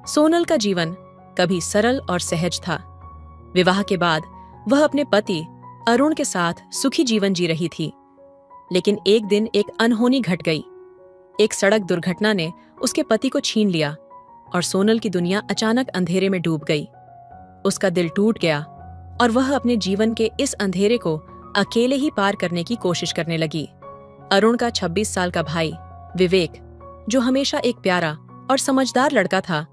सोनल का जीवन कभी सरल और सहज था। विवाह के बाद वह अपने पति अरुण के साथ सुखी जीवन जी रही थी। लेकिन एक दिन एक अनहोनी घट गई। एक सड़क दुर्घटना ने उसके पति को छीन लिया और सोनल की दुनिया अचानक अंधेरे में डूब गई। उसका दिल टूट गया और वह अपने जीवन के इस अंधेरे को अकेले ही पार करने की कोशिश करने लगी। अरुण का 26 साल का भाई विवेक, जो हमेशा एक प्यारा और समझदार लड़का था,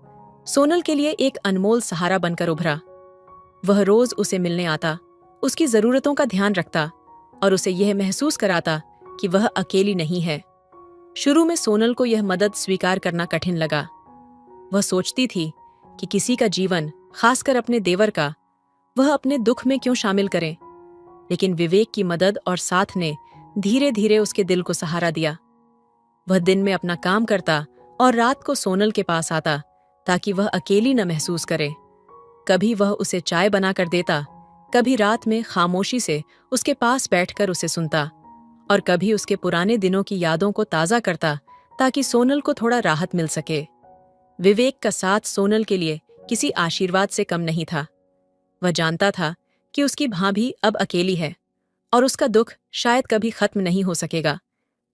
सोनल के लिए एक अनमोल सहारा बनकर उभरा। वह रोज उसे मिलने आता, उसकी जरूरतों का ध्यान रखता और उसे यह महसूस कराता कि वह अकेली नहीं है। शुरू में सोनल को यह मदद स्वीकार करना कठिन लगा। वह सोचती थी कि किसी का जीवन, खासकर अपने देवर का, वह अपने दुख में क्यों शामिल करें। लेकिन विवेक की मदद और साथ ने धीरे धीरे उसके दिल को सहारा दिया। वह दिन में अपना काम करता और रात को सोनल के पास आता ताकि वह अकेली न महसूस करे। कभी वह उसे चाय बनाकर देता, कभी रात में खामोशी से उसके पास बैठकर उसे सुनता और कभी उसके पुराने दिनों की यादों को ताज़ा करता ताकि सोनल को थोड़ा राहत मिल सके। विवेक का साथ सोनल के लिए किसी आशीर्वाद से कम नहीं था। वह जानता था कि उसकी भाभी अब अकेली है और उसका दुख शायद कभी खत्म नहीं हो सकेगा,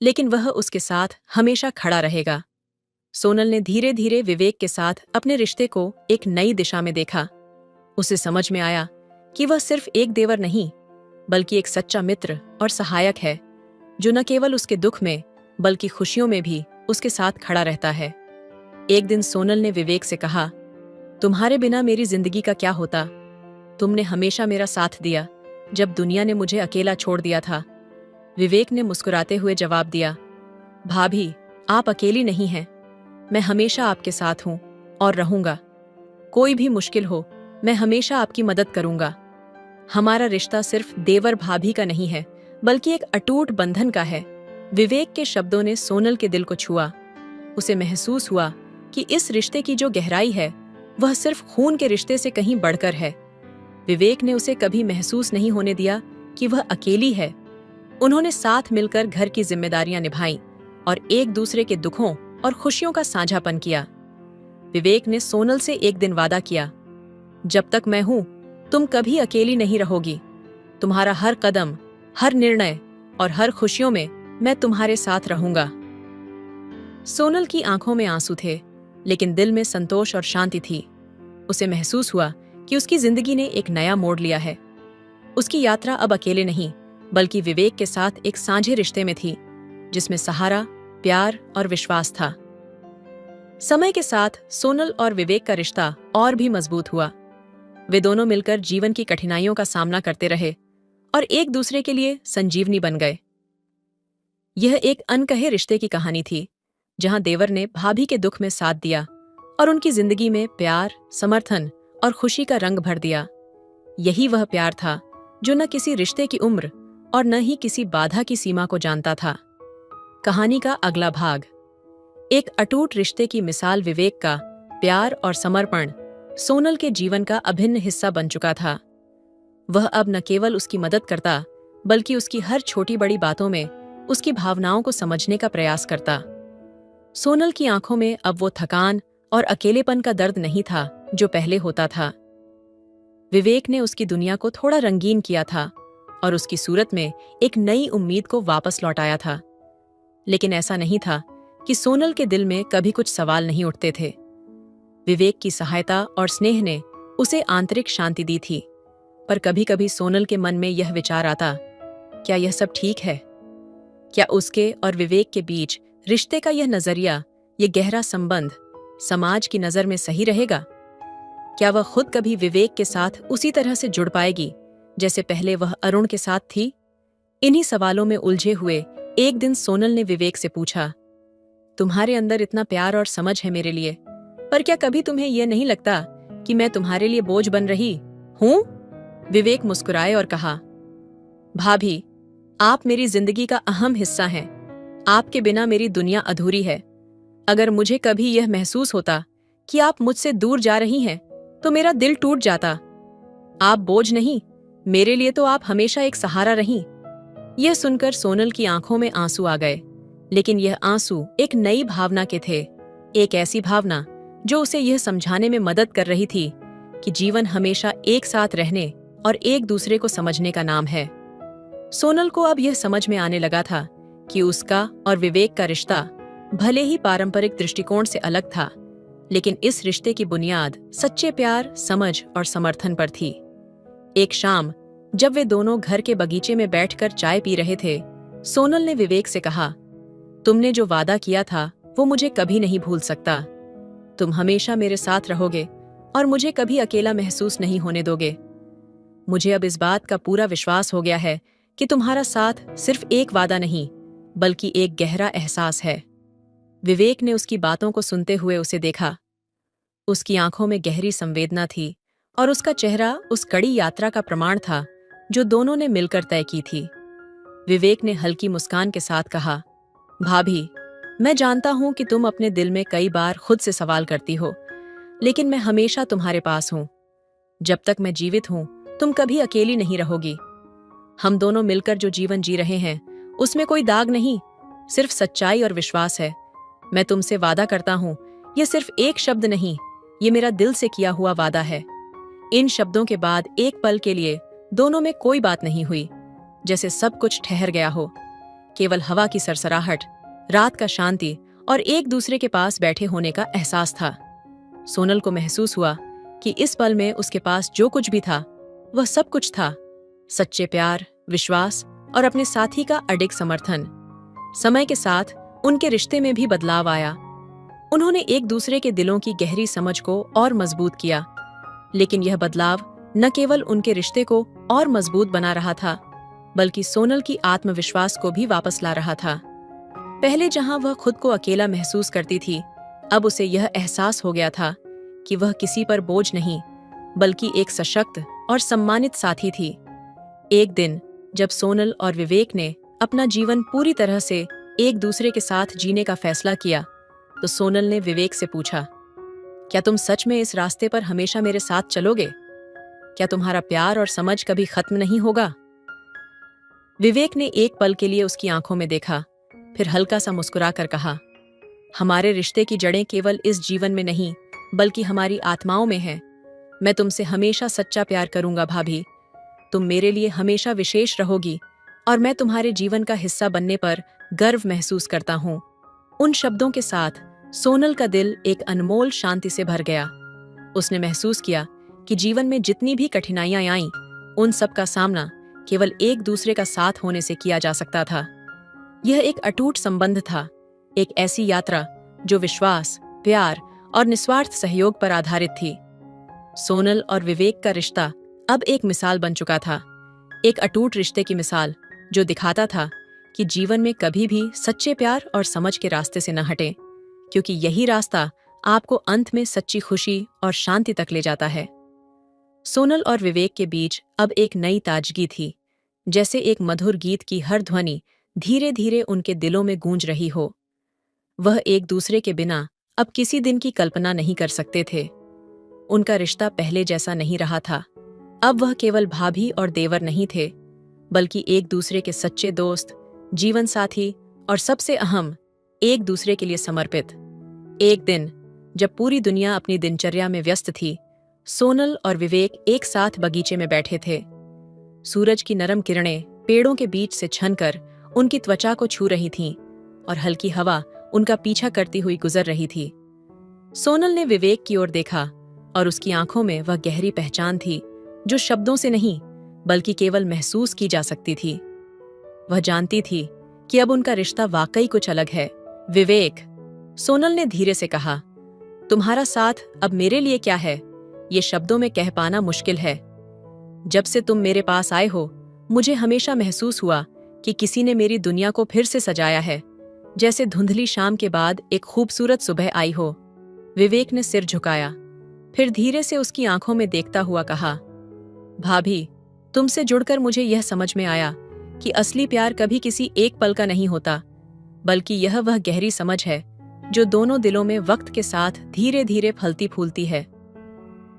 लेकिन वह उसके साथ हमेशा खड़ा रहेगा। सोनल ने धीरे धीरे विवेक के साथ अपने रिश्ते को एक नई दिशा में देखा। उसे समझ में आया कि वह सिर्फ एक देवर नहीं, बल्कि एक सच्चा मित्र और सहायक है, जो न केवल उसके दुख में बल्कि खुशियों में भी उसके साथ खड़ा रहता है। एक दिन सोनल ने विवेक से कहा, तुम्हारे बिना मेरी जिंदगी का क्या होता? तुमने हमेशा मेरा साथ दिया जब दुनिया ने मुझे अकेला छोड़ दिया था। विवेक ने मुस्कुराते हुए जवाब दिया, भाभी, आप अकेली नहीं हैं। मैं हमेशा आपके साथ हूं और रहूंगा। कोई भी मुश्किल हो, मैं हमेशा आपकी मदद करूंगा। हमारा रिश्ता सिर्फ देवर भाभी का नहीं है, बल्कि एक अटूट बंधन का है। विवेक के शब्दों ने सोनल के दिल को छुआ। उसे महसूस हुआ कि इस रिश्ते की जो गहराई है, वह सिर्फ खून के रिश्ते से कहीं बढ़कर है। विवेक ने उसे कभी महसूस नहीं होने दिया कि वह अकेली है। उन्होंने साथ मिलकर घर की जिम्मेदारियां निभाईं और एक दूसरे के दुखों और खुशियों का साझापन किया। विवेक ने सोनल से एक दिन वादा किया, जब तक मैं हूं, तुम कभी अकेली नहीं रहोगी। तुम्हारा हर कदम, हर निर्णय और हर खुशियों में मैं तुम्हारे साथ रहूंगा। सोनल की आंखों में आंसू थे, लेकिन दिल में संतोष और शांति थी। उसे महसूस हुआ कि उसकी जिंदगी ने एक नया मोड़ लिया है। उसकी यात्रा अब अकेले नहीं, बल्कि विवेक के साथ एक साझे रिश्ते में थी, जिसमें सहारा, प्यार और विश्वास था। समय के साथ सोनल और विवेक का रिश्ता और भी मजबूत हुआ। वे दोनों मिलकर जीवन की कठिनाइयों का सामना करते रहे और एक दूसरे के लिए संजीवनी बन गए। यह एक अनकहे रिश्ते की कहानी थी, जहां देवर ने भाभी के दुख में साथ दिया और उनकी जिंदगी में प्यार, समर्थन और खुशी का रंग भर दिया। यही वह प्यार था जो न किसी रिश्ते की उम्र और न ही किसी बाधा की सीमा को जानता था। कहानी का अगला भाग। एक अटूट रिश्ते की मिसाल विवेक का प्यार और समर्पण सोनल के जीवन का अभिन्न हिस्सा बन चुका था। वह अब न केवल उसकी मदद करता, बल्कि उसकी हर छोटी बड़ी बातों में उसकी भावनाओं को समझने का प्रयास करता। सोनल की आंखों में अब वो थकान और अकेलेपन का दर्द नहीं था जो पहले होता था। विवेक ने उसकी दुनिया को थोड़ा रंगीन किया था और उसकी सूरत में एक नई उम्मीद को वापस लौटाया था। लेकिन ऐसा नहीं था कि सोनल के दिल में कभी कुछ सवाल नहीं उठते थे। विवेक की सहायता और स्नेह ने उसे आंतरिक शांति दी थी, पर कभी कभी सोनल के मन में यह विचार आता, क्या यह सब ठीक है? क्या उसके और विवेक के बीच रिश्ते का यह नजरिया, यह गहरा संबंध समाज की नजर में सही रहेगा? क्या वह खुद कभी विवेक के साथ उसी तरह से जुड़ पाएगी जैसे पहले वह अरुण के साथ थी? इन्हीं सवालों में उलझे हुए एक दिन सोनल ने विवेक से पूछा, तुम्हारे अंदर इतना प्यार और समझ है मेरे लिए, पर क्या कभी तुम्हें यह नहीं लगता कि मैं तुम्हारे लिए बोझ बन रही हूं? विवेक मुस्कुराए और कहा, भाभी, आप मेरी जिंदगी का अहम हिस्सा हैं। आपके बिना मेरी दुनिया अधूरी है। अगर मुझे कभी यह महसूस होता कि आप मुझसे दूर जा रही हैं, तो मेरा दिल टूट जाता। आप बोझ नहीं, मेरे लिए तो आप हमेशा एक सहारा रहीं। यह सुनकर सोनल की आंखों में आंसू आ गए, लेकिन यह आंसू एक नई भावना के थे, एक ऐसी भावना जो उसे यह समझाने में मदद कर रही थी कि जीवन हमेशा एक साथ रहने और एक दूसरे को समझने का नाम है। सोनल को अब यह समझ में आने लगा था कि उसका और विवेक का रिश्ता भले ही पारंपरिक दृष्टिकोण से अलग था, लेकिन इस रिश्ते की बुनियाद सच्चे प्यार, समझ और समर्थन पर थी। एक शाम जब वे दोनों घर के बगीचे में बैठकर चाय पी रहे थे, सोनल ने विवेक से कहा, तुमने जो वादा किया था वो मुझे कभी नहीं भूल सकता। तुम हमेशा मेरे साथ रहोगे और मुझे कभी अकेला महसूस नहीं होने दोगे। मुझे अब इस बात का पूरा विश्वास हो गया है कि तुम्हारा साथ सिर्फ एक वादा नहीं, बल्कि एक गहरा एहसास है। विवेक ने उसकी बातों को सुनते हुए उसे देखा। उसकी आंखों में गहरी संवेदना थी और उसका चेहरा उस कड़ी यात्रा का प्रमाण था जो दोनों ने मिलकर तय की थी। विवेक ने हल्की मुस्कान के साथ कहा, भाभी, मैं जानता हूं कि तुम अपने दिल में कई बार खुद से सवाल करती हो, लेकिन मैं हमेशा तुम्हारे पास हूं। जब तक मैं जीवित हूं, तुम कभी अकेली नहीं रहोगी। हम दोनों मिलकर जो जीवन जी रहे हैं, उसमें कोई दाग नहीं, सिर्फ सच्चाई और विश्वास है। मैं तुमसे वादा करता हूं, यह सिर्फ एक शब्द नहीं, ये मेरा दिल से किया हुआ वादा है। इन शब्दों के बाद एक पल के लिए दोनों में कोई बात नहीं हुई, जैसे सब कुछ ठहर गया हो। केवल हवा की सरसराहट, रात का शांति और एक दूसरे के पास बैठे होने का एहसास था। सोनल को महसूस हुआ कि इस पल में उसके पास जो कुछ भी था, वह सब कुछ था, सच्चे प्यार, विश्वास और अपने साथी का अडिग समर्थन। समय के साथ उनके रिश्ते में भी बदलाव आया। उन्होंने एक दूसरे के दिलों की गहरी समझ को और मजबूत किया, लेकिन यह बदलाव न केवल उनके रिश्ते को और मजबूत बना रहा था, बल्कि सोनल की आत्मविश्वास को भी वापस ला रहा था। पहले जहां वह खुद को अकेला महसूस करती थी, अब उसे यह एहसास हो गया था कि वह किसी पर बोझ नहीं, बल्कि एक सशक्त और सम्मानित साथी थी। एक दिन जब सोनल और विवेक ने अपना जीवन पूरी तरह से एक दूसरे के साथ जीने का फैसला किया, तो सोनल ने विवेक से पूछा, क्या तुम सच में इस रास्ते पर हमेशा मेरे साथ चलोगे? क्या तुम्हारा प्यार और समझ कभी खत्म नहीं होगा? विवेक ने एक पल के लिए उसकी आंखों में देखा, फिर हल्का सा मुस्कुराकर कहा, हमारे रिश्ते की जड़ें केवल इस जीवन में नहीं, बल्कि हमारी आत्माओं में हैं। मैं तुमसे हमेशा सच्चा प्यार करूंगा भाभी। तुम मेरे लिए हमेशा विशेष रहोगी और मैं तुम्हारे जीवन का हिस्सा बनने पर गर्व महसूस करता हूँ। उन शब्दों के साथ सोनल का दिल एक अनमोल शांति से भर गया। उसने महसूस किया कि जीवन में जितनी भी कठिनाइयां आईं, उन सब का सामना केवल एक दूसरे का साथ होने से किया जा सकता था। यह एक अटूट संबंध था, एक ऐसी यात्रा जो विश्वास, प्यार और निस्वार्थ सहयोग पर आधारित थी। सोनल और विवेक का रिश्ता अब एक मिसाल बन चुका था, एक अटूट रिश्ते की मिसाल जो दिखाता था कि जीवन में कभी भी सच्चे प्यार और समझ के रास्ते से न हटें, क्योंकि यही रास्ता आपको अंत में सच्ची खुशी और शांति तक ले जाता है। सोनल और विवेक के बीच अब एक नई ताजगी थी, जैसे एक मधुर गीत की हर ध्वनि धीरे धीरे उनके दिलों में गूंज रही हो। वह एक दूसरे के बिना अब किसी दिन की कल्पना नहीं कर सकते थे। उनका रिश्ता पहले जैसा नहीं रहा था। अब वह केवल भाभी और देवर नहीं थे, बल्कि एक दूसरे के सच्चे दोस्त, जीवन साथी और सबसे अहम, एक दूसरे के लिए समर्पित। एक दिन जब पूरी दुनिया अपनी दिनचर्या में व्यस्त थी, सोनल और विवेक एक साथ बगीचे में बैठे थे। सूरज की नरम किरणें पेड़ों के बीच से छनकर उनकी त्वचा को छू रही थीं और हल्की हवा उनका पीछा करती हुई गुजर रही थी। सोनल ने विवेक की ओर देखा और उसकी आंखों में वह गहरी पहचान थी जो शब्दों से नहीं, बल्कि केवल महसूस की जा सकती थी। वह जानती थी कि अब उनका रिश्ता वाकई कुछ अलग है। विवेक, सोनल ने धीरे से कहा, तुम्हारा साथ अब मेरे लिए क्या है, ये शब्दों में कह पाना मुश्किल है। जब से तुम मेरे पास आए हो, मुझे हमेशा महसूस हुआ कि किसी ने मेरी दुनिया को फिर से सजाया है, जैसे धुंधली शाम के बाद एक खूबसूरत सुबह आई हो। विवेक ने सिर झुकाया, फिर धीरे से उसकी आंखों में देखता हुआ कहा, भाभी, तुमसे जुड़कर मुझे यह समझ में आया कि असली प्यार कभी किसी एक पल का नहीं होता, बल्कि यह वह गहरी समझ है जो दोनों दिलों में वक्त के साथ धीरे धीरे फलती फूलती है।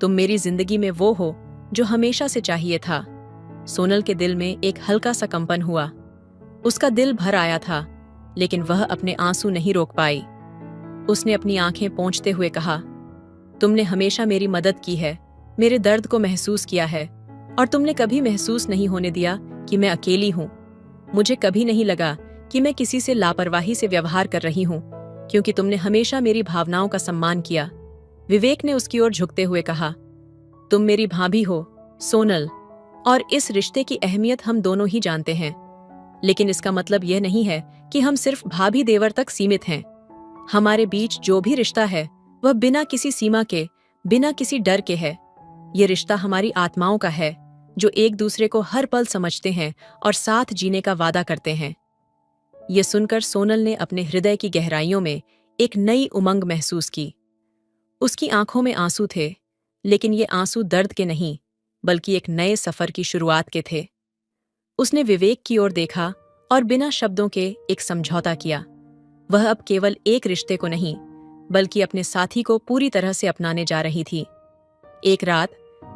तुम मेरी जिंदगी में वो हो जो हमेशा से चाहिए था। सोनल के दिल में एक हल्का सा कंपन हुआ। उसका दिल भर आया था, लेकिन वह अपने आंसू नहीं रोक पाई। उसने अपनी आंखें पोंछते हुए कहा, तुमने हमेशा मेरी मदद की है, मेरे दर्द को महसूस किया है, और तुमने कभी महसूस नहीं होने दिया कि मैं अकेली हूँ। मुझे कभी नहीं लगा कि मैं किसी से लापरवाही से व्यवहार कर रही हूँ, क्योंकि तुमने हमेशा मेरी भावनाओं का सम्मान किया। विवेक ने उसकी ओर झुकते हुए कहा, तुम मेरी भाभी हो, सोनल, और इस रिश्ते की अहमियत हम दोनों ही जानते हैं। लेकिन इसका मतलब यह नहीं है कि हम सिर्फ भाभी देवर तक सीमित हैं। हमारे बीच जो भी रिश्ता है वह बिना किसी सीमा के, बिना किसी डर के है। ये रिश्ता हमारी आत्माओं का है, जो एक दूसरे को हर पल समझते हैं और साथ जीने का वादा करते हैं। ये सुनकर सोनल ने अपने हृदय की गहराइयों में एक नई उमंग महसूस की। उसकी आंखों में आंसू थे, लेकिन ये आंसू दर्द के नहीं, बल्कि एक नए सफर की शुरुआत के थे। उसने विवेक की ओर देखा और बिना शब्दों के एक समझौता किया। वह अब केवल एक रिश्ते को नहीं, बल्कि अपने साथी को पूरी तरह से अपनाने जा रही थी। एक रात,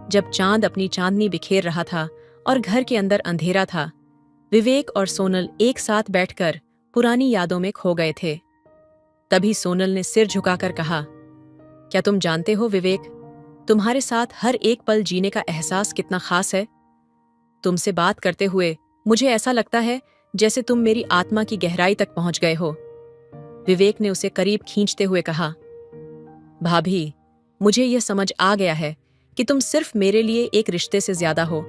जब चांद अपनी चांदनी बिखेर रहा था और घर के अंदर अंधेरा था, विवेक और सोनल एक साथ बैठकर पुरानी यादों में खो गए थे। तभी सोनल ने सिर झुकाकर कहा, क्या तुम जानते हो विवेक, तुम्हारे साथ हर एक पल जीने का एहसास कितना खास है। तुमसे बात करते हुए मुझे ऐसा लगता है जैसे तुम मेरी आत्मा की गहराई तक पहुंच गए हो। विवेक ने उसे करीब खींचते हुए कहा, भाभी, मुझे यह समझ आ गया है कि तुम सिर्फ मेरे लिए एक रिश्ते से ज्यादा हो।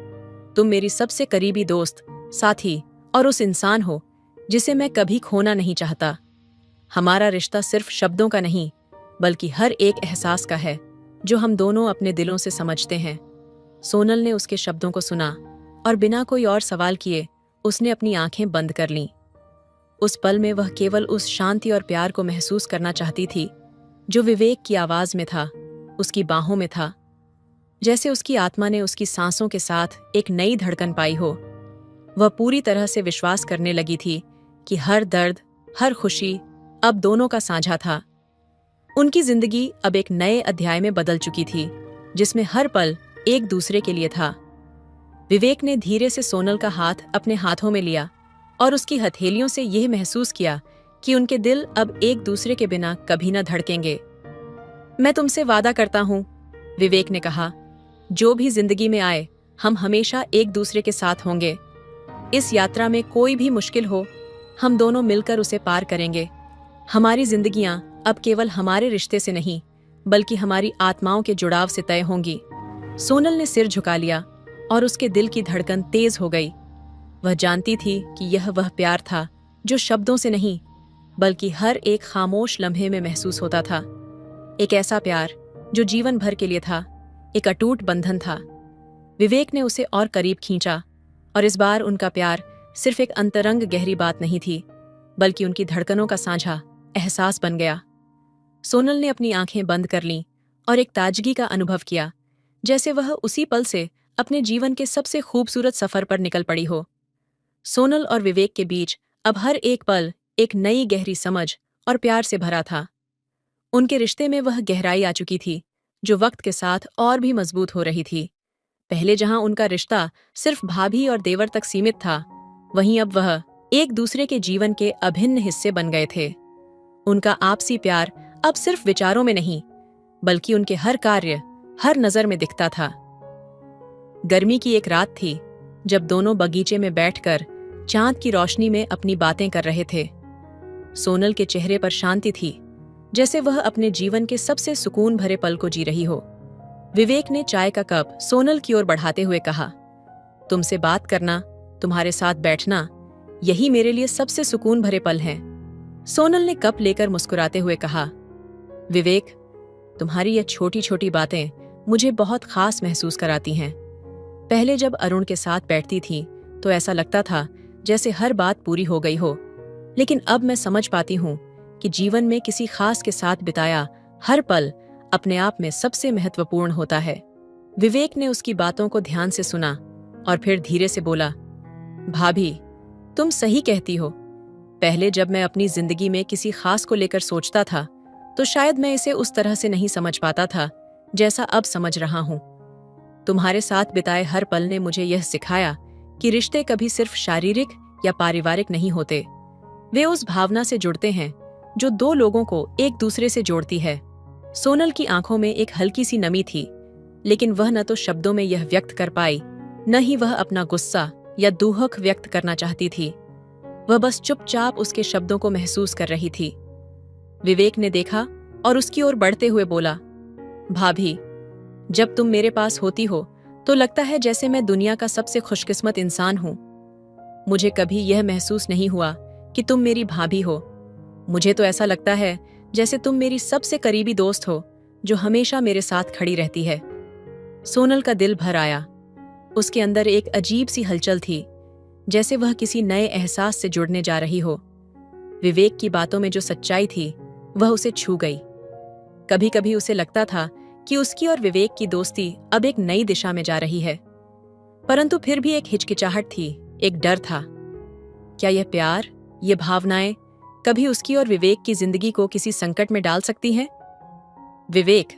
तुम मेरी सबसे करीबी दोस्त, साथी और उस इंसान हो जिसे मैं कभी खोना नहीं चाहता। हमारा रिश्ता सिर्फ शब्दों का नहीं, बल्कि हर एक एहसास का है जो हम दोनों अपने दिलों से समझते हैं। सोनल ने उसके शब्दों को सुना और बिना कोई और सवाल किए उसने अपनी आंखें बंद कर लीं। उस पल में वह केवल उस शांति और प्यार को महसूस करना चाहती थी जो विवेक की आवाज में था, उसकी बाहों में था। जैसे उसकी आत्मा ने उसकी सांसों के साथ एक नई धड़कन पाई हो। वह पूरी तरह से विश्वास करने लगी थी कि हर दर्द, हर खुशी अब दोनों का साझा था। उनकी जिंदगी अब एक नए अध्याय में बदल चुकी थी, जिसमें हर पल एक दूसरे के लिए था। विवेक ने धीरे से सोनल का हाथ अपने हाथों में लिया और उसकी हथेलियों से यह महसूस किया कि उनके दिल अब एक दूसरे के बिना कभी न धड़केंगे। मैं तुमसे वादा करता हूं, विवेक ने कहा, जो भी जिंदगी में आए हम हमेशा एक दूसरे के साथ होंगे। इस यात्रा में कोई भी मुश्किल हो, हम दोनों मिलकर उसे पार करेंगे। हमारी जिंदगियां अब केवल हमारे रिश्ते से नहीं, बल्कि हमारी आत्माओं के जुड़ाव से तय होंगी। सोनल ने सिर झुका लिया और उसके दिल की धड़कन तेज हो गई। वह जानती थी कि यह वह प्यार था जो शब्दों से नहीं, बल्कि हर एक खामोश लम्हे में महसूस होता था। एक ऐसा प्यार जो जीवन भर के लिए था, एक अटूट बंधन था। विवेक ने उसे और करीब खींचा और इस बार उनका प्यार सिर्फ एक अंतरंग गहरी बात नहीं थी, बल्कि उनकी धड़कनों का साझा एहसास बन गया। सोनल ने अपनी आंखें बंद कर लीं और एक ताजगी का अनुभव किया, जैसे वह उसी पल से अपने जीवन के सबसे खूबसूरत सफर पर निकल पड़ी हो। सोनल और विवेक के बीच अब हर एक पल एक नई गहरी समझ और प्यार से भरा था। उनके रिश्ते में वह गहराई आ चुकी थी जो वक्त के साथ और भी मजबूत हो रही थी। पहले जहां उनका रिश्ता सिर्फ भाभी और देवर तक सीमित था, वहीं अब वह एक दूसरे के जीवन के अभिन्न हिस्से बन गए थे। उनका आपसी प्यार अब सिर्फ विचारों में नहीं, बल्कि उनके हर कार्य, हर नजर में दिखता था। गर्मी की एक रात थी जब दोनों बगीचे में बैठकर चांद की रोशनी में अपनी बातें कर रहे थे। सोनल के चेहरे पर शांति थी, जैसे वह अपने जीवन के सबसे सुकून भरे पल को जी रही हो। विवेक ने चाय का कप सोनल की ओर बढ़ाते हुए कहा, तुमसे बात करना, तुम्हारे साथ बैठना, यही मेरे लिए सबसे सुकून भरे पल हैं। सोनल ने कप लेकर मुस्कुराते हुए कहा, विवेक, तुम्हारी ये छोटी छोटी बातें मुझे बहुत खास महसूस कराती हैं। पहले जब अरुण के साथ बैठती थी तो ऐसा लगता था जैसे हर बात पूरी हो गई हो, लेकिन अब मैं समझ पाती हूँ कि जीवन में किसी खास के साथ बिताया हर पल अपने आप में सबसे महत्वपूर्ण होता है। विवेक ने उसकी बातों को ध्यान से सुना और फिर धीरे से बोला, भाभी, तुम सही कहती हो। पहले जब मैं अपनी जिंदगी में किसी खास को लेकर सोचता था तो शायद मैं इसे उस तरह से नहीं समझ पाता था जैसा अब समझ रहा हूं। तुम्हारे साथ बिताए हर पल ने मुझे यह सिखाया कि रिश्ते कभी सिर्फ शारीरिक या पारिवारिक नहीं होते। वे उस भावना से जुड़ते हैं जो दो लोगों को एक दूसरे से जोड़ती है। सोनल की आंखों में एक हल्की सी नमी थी, लेकिन वह न तो शब्दों में यह व्यक्त कर पाई, न ही वह अपना गुस्सा या दुहक व्यक्त करना चाहती थी। वह बस चुपचाप उसके शब्दों को महसूस कर रही थी। विवेक ने देखा और उसकी ओर बढ़ते हुए बोला, भाभी, जब तुम मेरे पास होती हो तो लगता है जैसे मैं दुनिया का सबसे खुशकिस्मत इंसान हूं। मुझे कभी यह महसूस नहीं हुआ कि तुम मेरी भाभी हो। मुझे तो ऐसा लगता है जैसे तुम मेरी सबसे करीबी दोस्त हो, जो हमेशा मेरे साथ खड़ी रहती है। सोनल का दिल भर आया। उसके अंदर एक अजीब सी हलचल थी, जैसे वह किसी नए एहसास से जुड़ने जा रही हो। विवेक की बातों में जो सच्चाई थी वह उसे छू गई। कभी कभी उसे लगता था कि उसकी और विवेक की दोस्ती अब एक नई दिशा में जा रही है, परंतु फिर भी एक हिचकिचाहट थी, एक डर था। क्या यह प्यार, ये भावनाएं कभी उसकी और विवेक की जिंदगी को किसी संकट में डाल सकती हैं? विवेक,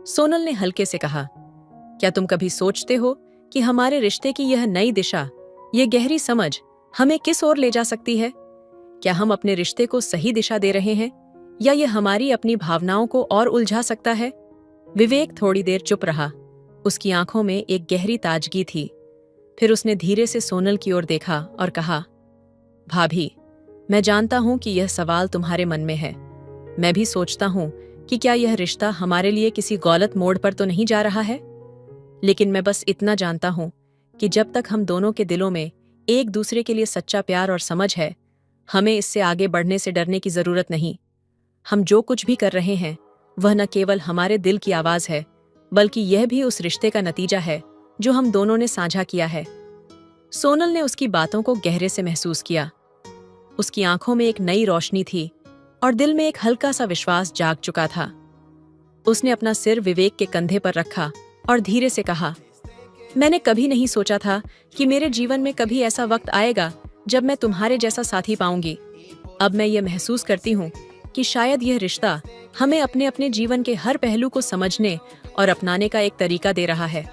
सोनल ने हल्के से कहा, क्या तुम कभी सोचते हो कि हमारे रिश्ते की यह नई दिशा, ये गहरी समझ हमें किस ओर ले जा सकती है? क्या हम अपने रिश्ते को सही दिशा दे रहे हैं, या ये हमारी अपनी भावनाओं को और उलझा सकता है? विवेक थोड़ी देर चुप रहा। उसकी आंखों में एक गहरी ताजगी थी। फिर उसने धीरे से सोनल की ओर देखा और कहा, भाभी, मैं जानता हूं कि यह सवाल तुम्हारे मन में है। मैं भी सोचता हूं कि क्या यह रिश्ता हमारे लिए किसी गलत मोड़ पर तो नहीं जा रहा है। लेकिन मैं बस इतना जानता हूं कि जब तक हम दोनों के दिलों में एक दूसरे के लिए सच्चा प्यार और समझ है, हमें इससे आगे बढ़ने से डरने की जरूरत नहीं। हम जो कुछ भी कर रहे हैं वह न केवल हमारे दिल की आवाज है, बल्कि यह भी उस रिश्ते का नतीजा है जो हम दोनों ने साझा किया है। सोनल ने उसकी बातों को गहरे से महसूस किया। उसकी आंखों में एक नई रोशनी थी और दिल में एक हल्का सा विश्वास जाग चुका था। उसने अपना सिर विवेक के कंधे पर रखा और धीरे से कहा, मैंने कभी नहीं सोचा था कि मेरे जीवन में कभी ऐसा वक्त आएगा जब मैं तुम्हारे जैसा साथी पाऊंगी। अब मैं ये महसूस करती हूँ कि शायद यह रिश्ता हमें अपने अपने जीवन के हर पहलू को समझने और अपनाने का एक तरीका दे रहा है।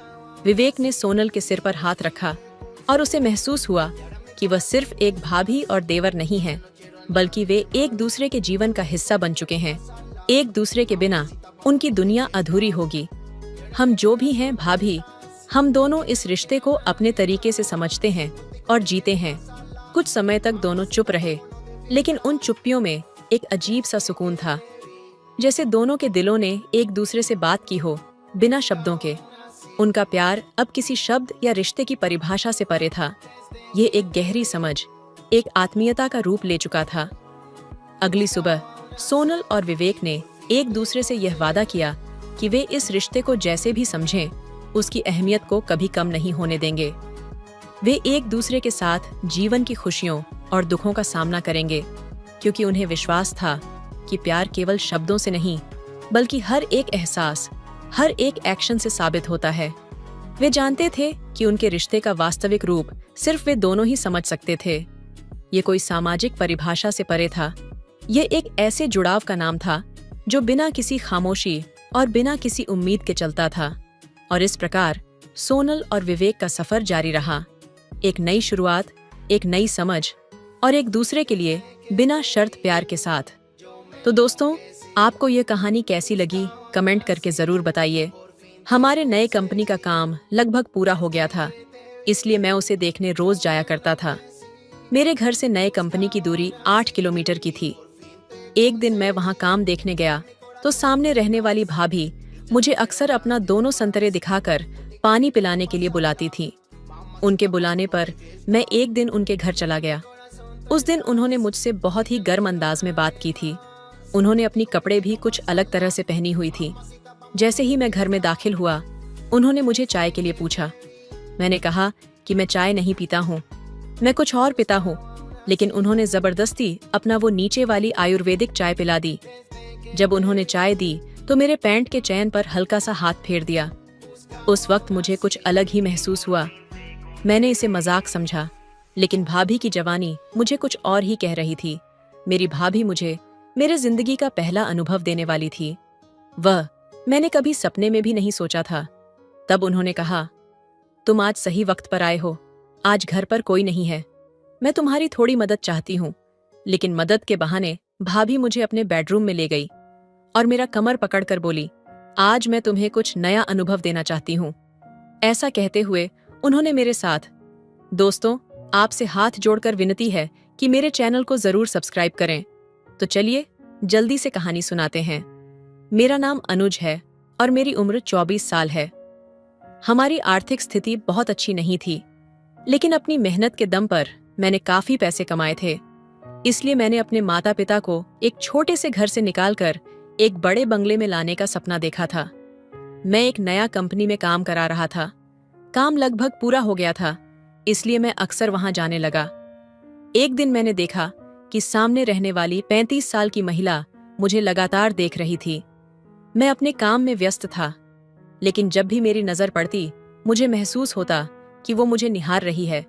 विवेक ने सोनल के सिर पर हाथ रखा और उसे महसूस हुआ कि वह सिर्फ एक भाभी और देवर नहीं है, बल्कि वे एक दूसरे के जीवन का हिस्सा बन चुके हैं। एक दूसरे के बिना उनकी दुनिया अधूरी होगी। हम जो भी हैं भाभी, हम दोनों इस रिश्ते को अपने तरीके से समझते हैं और जीते हैं। कुछ समय तक दोनों चुप रहे, लेकिन उन चुप्पियों में एक अजीब सा सुकून था, जैसे दोनों के दिलों ने एक दूसरे से बात की हो, बिना शब्दों के। उनका प्यार अब किसी शब्द या रिश्ते की परिभाषा से परे था। ये एक गहरी समझ, एक आत्मीयता का रूप ले चुका था। अगली सुबह सोनल और विवेक ने एक दूसरे से यह वादा किया कि वे इस रिश्ते को जैसे भी समझें, उसकी अहमियत को कभी कम नहीं होने देंगे। वे एक दूसरे के साथ जीवन की खुशियों और दुखों का सामना करेंगे, क्योंकि उन्हें विश्वास था कि प्यार केवल शब्दों से नहीं, बल्कि हर एक एहसास, हर एक एक्शन से साबित होता है। वे जानते थे कि उनके रिश्ते का वास्तविक रूप सिर्फ वे दोनों ही समझ सकते थे। ये कोई सामाजिक परिभाषा से परे था। ये एक ऐसे जुड़ाव का नाम था जो बिना किसी खामोशी और बिना किसी उम्मीद के चलता था। और इस प्रकार सोनल और विवेक का सफर जारी रहा, एक नई शुरुआत, एक नई समझ और एक दूसरे के लिए बिना शर्त प्यार के साथ। तो दोस्तों, आपको ये कहानी कैसी लगी कमेंट करके ज़रूर बताइए। हमारे नए कंपनी का काम लगभग पूरा हो गया था, इसलिए मैं उसे देखने रोज जाया करता था। मेरे घर से नए कंपनी की दूरी 8 किलोमीटर की थी। एक दिन मैं वहाँ काम देखने गया तो सामने रहने वाली भाभी मुझे अक्सर अपना दोनों संतरे दिखाकर पानी पिलाने के लिए बुलाती थी। उनके बुलाने पर मैं एक दिन उनके घर चला गया। उस दिन उन्होंने मुझसे बहुत ही गर्म अंदाज में बात की थी। उन्होंने अपनी कपड़े भी कुछ अलग तरह से पहनी हुई थी। जैसे ही मैं घर में दाखिल हुआ, उन्होंने मुझे चाय के लिए पूछा। मैंने कहा कि मैं चाय नहीं पीता हूँ, मैं कुछ और पीता हूँ, लेकिन उन्होंने जबरदस्ती अपना वो नीचे वाली आयुर्वेदिक चाय पिला दी। जब उन्होंने चाय दी तो मेरे पैंट के चैन पर हल्का सा हाथ फेर दिया। उस वक्त मुझे कुछ अलग ही महसूस हुआ। मैंने इसे मजाक समझा, लेकिन भाभी की जवानी मुझे कुछ और ही कह रही थी। मेरी भाभी मुझे मेरे जिंदगी का पहला अनुभव देने वाली थी। वह मैंने कभी सपने में भी नहीं सोचा था। तब उन्होंने कहा, तुम आज सही वक्त पर आए हो। आज घर पर कोई नहीं है। मैं तुम्हारी थोड़ी मदद चाहती हूँ। लेकिन मदद के बहाने भाभी मुझे अपने बेडरूम में ले गई और मेरा कमर पकड़कर बोली, आज मैं तुम्हें कुछ नया अनुभव देना चाहती हूँ। ऐसा कहते हुए उन्होंने मेरे साथ, दोस्तों, आपसे हाथ जोड़कर विनती है कि मेरे चैनल को जरूर सब्सक्राइब करें। तो चलिए जल्दी से कहानी सुनाते हैं। मेरा नाम अनुज है और मेरी उम्र 24 साल है। हमारी आर्थिक स्थिति बहुत अच्छी नहीं थी, लेकिन अपनी मेहनत के दम पर मैंने काफी पैसे कमाए थे। इसलिए मैंने अपने माता पिता को एक छोटे से घर से निकालकर एक बड़े बंगले में लाने का सपना देखा था। मैं एक नया कंपनी में काम करा रहा था। काम लगभग पूरा हो गया था, इसलिए मैं अक्सर वहां जाने लगा। एक दिन मैंने देखा कि सामने रहने वाली 35 साल की महिला मुझे लगातार देख रही थी। मैं अपने काम में व्यस्त था, लेकिन जब भी मेरी नजर पड़ती मुझे महसूस होता कि वो मुझे निहार रही है।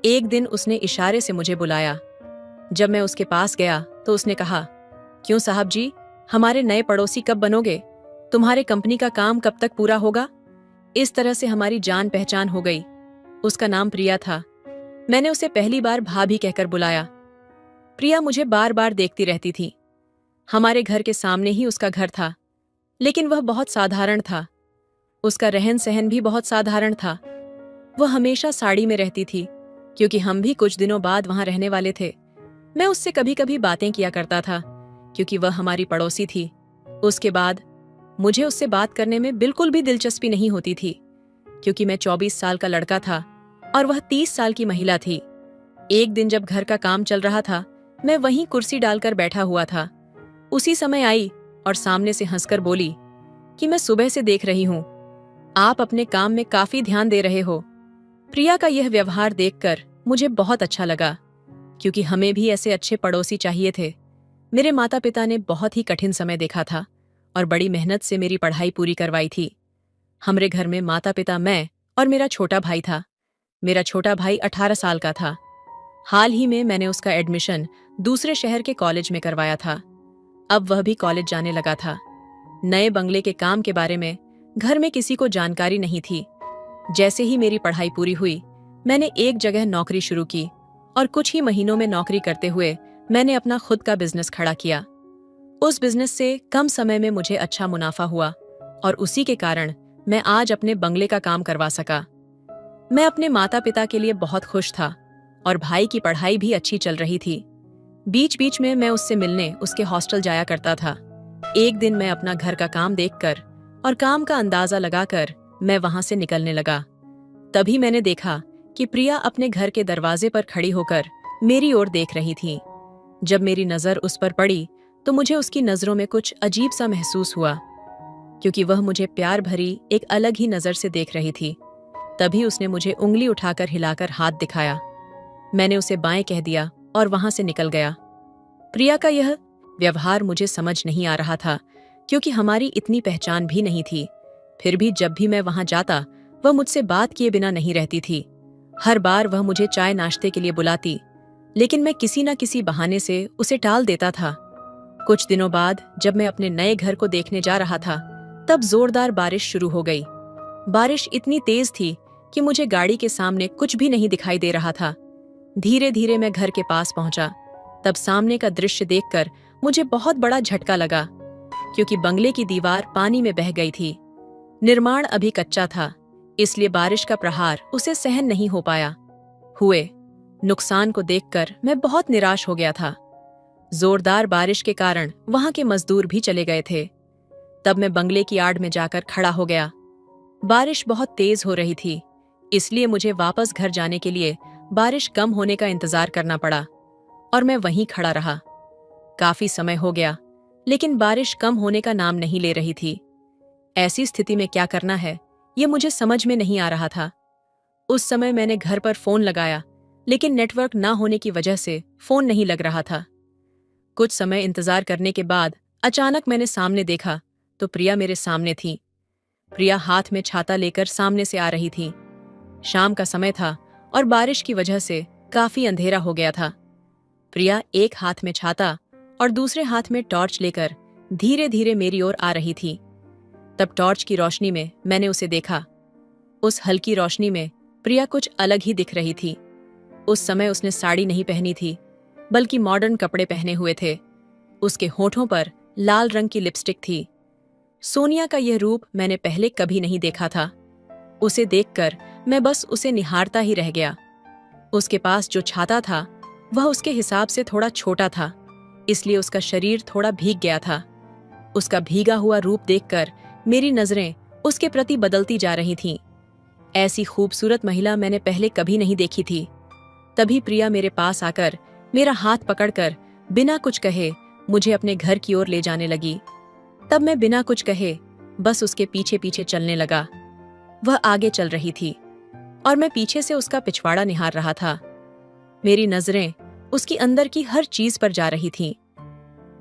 एक दिन उसने इशारे से मुझे बुलाया। जब मैं उसके पास गया तो उसने कहा, क्यों साहब जी, हमारे नए पड़ोसी कब बनोगे? तुम्हारे कंपनी का काम कब तक पूरा होगा? इस तरह से हमारी जान पहचान हो गई। उसका नाम प्रिया था। मैंने उसे पहली बार भाभी कहकर बुलाया। प्रिया मुझे बार बार देखती रहती थी। हमारे घर के सामने ही उसका घर था, लेकिन वह बहुत साधारण था। उसका रहन सहन भी बहुत साधारण था। वह हमेशा साड़ी में रहती थी, क्योंकि हम भी कुछ दिनों बाद वहां रहने वाले थे। मैं उससे कभी कभी बातें किया करता था, क्योंकि वह हमारी पड़ोसी थी। उसके बाद मुझे उससे बात करने में बिल्कुल भी दिलचस्पी नहीं होती थी, क्योंकि मैं 24 साल का लड़का था और वह 30 साल की महिला थी। एक दिन जब घर का काम चल रहा था, मैं वहीं कुर्सी डालकर बैठा हुआ था। उसी समय आई और सामने से हंसकर बोली कि मैं सुबह से देख रही हूं, आप अपने काम में काफी ध्यान दे रहे हो। प्रिया का यह व्यवहार देखकर मुझे बहुत अच्छा लगा, क्योंकि हमें भी ऐसे अच्छे पड़ोसी चाहिए थे। मेरे माता पिता ने बहुत ही कठिन समय देखा था और बड़ी मेहनत से मेरी पढ़ाई पूरी करवाई थी। हमारे घर में माता पिता, मैं और मेरा छोटा भाई था। मेरा छोटा भाई 18 साल का था। हाल ही में मैंने उसका एडमिशन दूसरे शहर के कॉलेज में करवाया था। अब वह भी कॉलेज जाने लगा था। नए बंगले के काम के बारे में घर में किसी को जानकारी नहीं थी। जैसे ही मेरी पढ़ाई पूरी हुई, मैंने एक जगह नौकरी शुरू की और कुछ ही महीनों में नौकरी करते हुए मैंने अपना खुद का बिजनेस खड़ा किया। उस बिजनेस से कम समय में मुझे अच्छा मुनाफा हुआ और उसी के कारण मैं आज अपने बंगले का काम करवा सका। मैं अपने माता पिता के लिए बहुत खुश था और भाई की पढ़ाई भी अच्छी चल रही थी। बीच बीच में मैं उससे मिलने उसके हॉस्टल जाया करता था। एक दिन मैं अपना घर का काम देखकर और काम का अंदाजा लगाकर मैं वहां से निकलने लगा। तभी मैंने देखा कि प्रिया अपने घर के दरवाजे पर खड़ी होकर मेरी ओर देख रही थी। जब मेरी नजर उस पर पड़ी तो मुझे उसकी नजरों में कुछ अजीब सा महसूस हुआ, क्योंकि वह मुझे प्यार भरी एक अलग ही नजर से देख रही थी। तभी उसने मुझे उंगली उठाकर हिलाकर हाथ दिखाया। मैंने उसे बाएं कह दिया और वहां से निकल गया। प्रिया का यह व्यवहार मुझे समझ नहीं आ रहा था, क्योंकि हमारी इतनी पहचान भी नहीं थी। फिर भी जब भी मैं वहां जाता, वह मुझसे बात किए बिना नहीं रहती थी। हर बार वह मुझे चाय नाश्ते के लिए बुलाती, लेकिन मैं किसी न किसी बहाने से उसे टाल देता था। कुछ दिनों बाद जब मैं अपने नए घर को देखने जा रहा था, तब जोरदार बारिश शुरू हो गई। बारिश इतनी तेज थी कि मुझे गाड़ी के सामने कुछ भी नहीं दिखाई दे रहा था। धीरे धीरे मैं घर के पास पहुंचा। तब सामने का दृश्य देखकर मुझे बहुत बड़ा झटका लगा, क्योंकि बंगले की दीवार पानी में बह गई थी। निर्माण अभी कच्चा था, इसलिए बारिश का प्रहार उसे सहन नहीं हो पाया। हुए नुकसान को देखकर मैं बहुत निराश हो गया था। जोरदार बारिश के कारण वहां के मजदूर भी चले गए थे। तब मैं बंगले की आड़ में जाकर खड़ा हो गया। बारिश बहुत तेज हो रही थी, इसलिए मुझे वापस घर जाने के लिए बारिश कम होने का इंतजार करना पड़ा और मैं वहीं खड़ा रहा। काफी समय हो गया, लेकिन बारिश कम होने का नाम नहीं ले रही थी। ऐसी स्थिति में क्या करना है, ये मुझे समझ में नहीं आ रहा था। उस समय मैंने घर पर फोन लगाया, लेकिन नेटवर्क ना होने की वजह से फोन नहीं लग रहा था। कुछ समय इंतजार करने के बाद अचानक मैंने सामने देखा तो प्रिया मेरे सामने थी। प्रिया हाथ में छाता लेकर सामने से आ रही थी। शाम का समय था और बारिश की वजह से काफी अंधेरा हो गया था। प्रिया एक हाथ में छाता और दूसरे हाथ में टॉर्च लेकर धीरे धीरे मेरी ओर आ रही थी। तब टॉर्च की रोशनी में मैंने उसे देखा। उस हल्की रोशनी में प्रिया कुछ अलग ही दिख रही थी। उस समय उसने साड़ी नहीं पहनी थी, बल्कि मॉडर्न कपड़े पहने हुए थे। उसके होठों पर लाल रंग की लिपस्टिक थी। सोनिया का यह रूप मैंने पहले कभी नहीं देखा था। उसे देखकर मैं बस उसे निहारता ही रह गया। उसके पास जो छाता था वह उसके हिसाब से थोड़ा छोटा था, इसलिए उसका शरीर थोड़ा भीग गया था। उसका भीगा हुआ रूप देखकर मेरी नजरें उसके प्रति बदलती जा रही थीं। ऐसी खूबसूरत महिला मैंने पहले कभी नहीं देखी थी। तभी प्रिया मेरे पास आकर मेरा हाथ पकड़कर बिना कुछ कहे मुझे अपने घर की ओर ले जाने लगी। तब मैं बिना कुछ कहे बस उसके पीछे पीछे चलने लगा। वह आगे चल रही थी और मैं पीछे से उसका पिछवाड़ा निहार रहा था। मेरी नजरें उसकी अंदर की हर चीज पर जा रही थीं।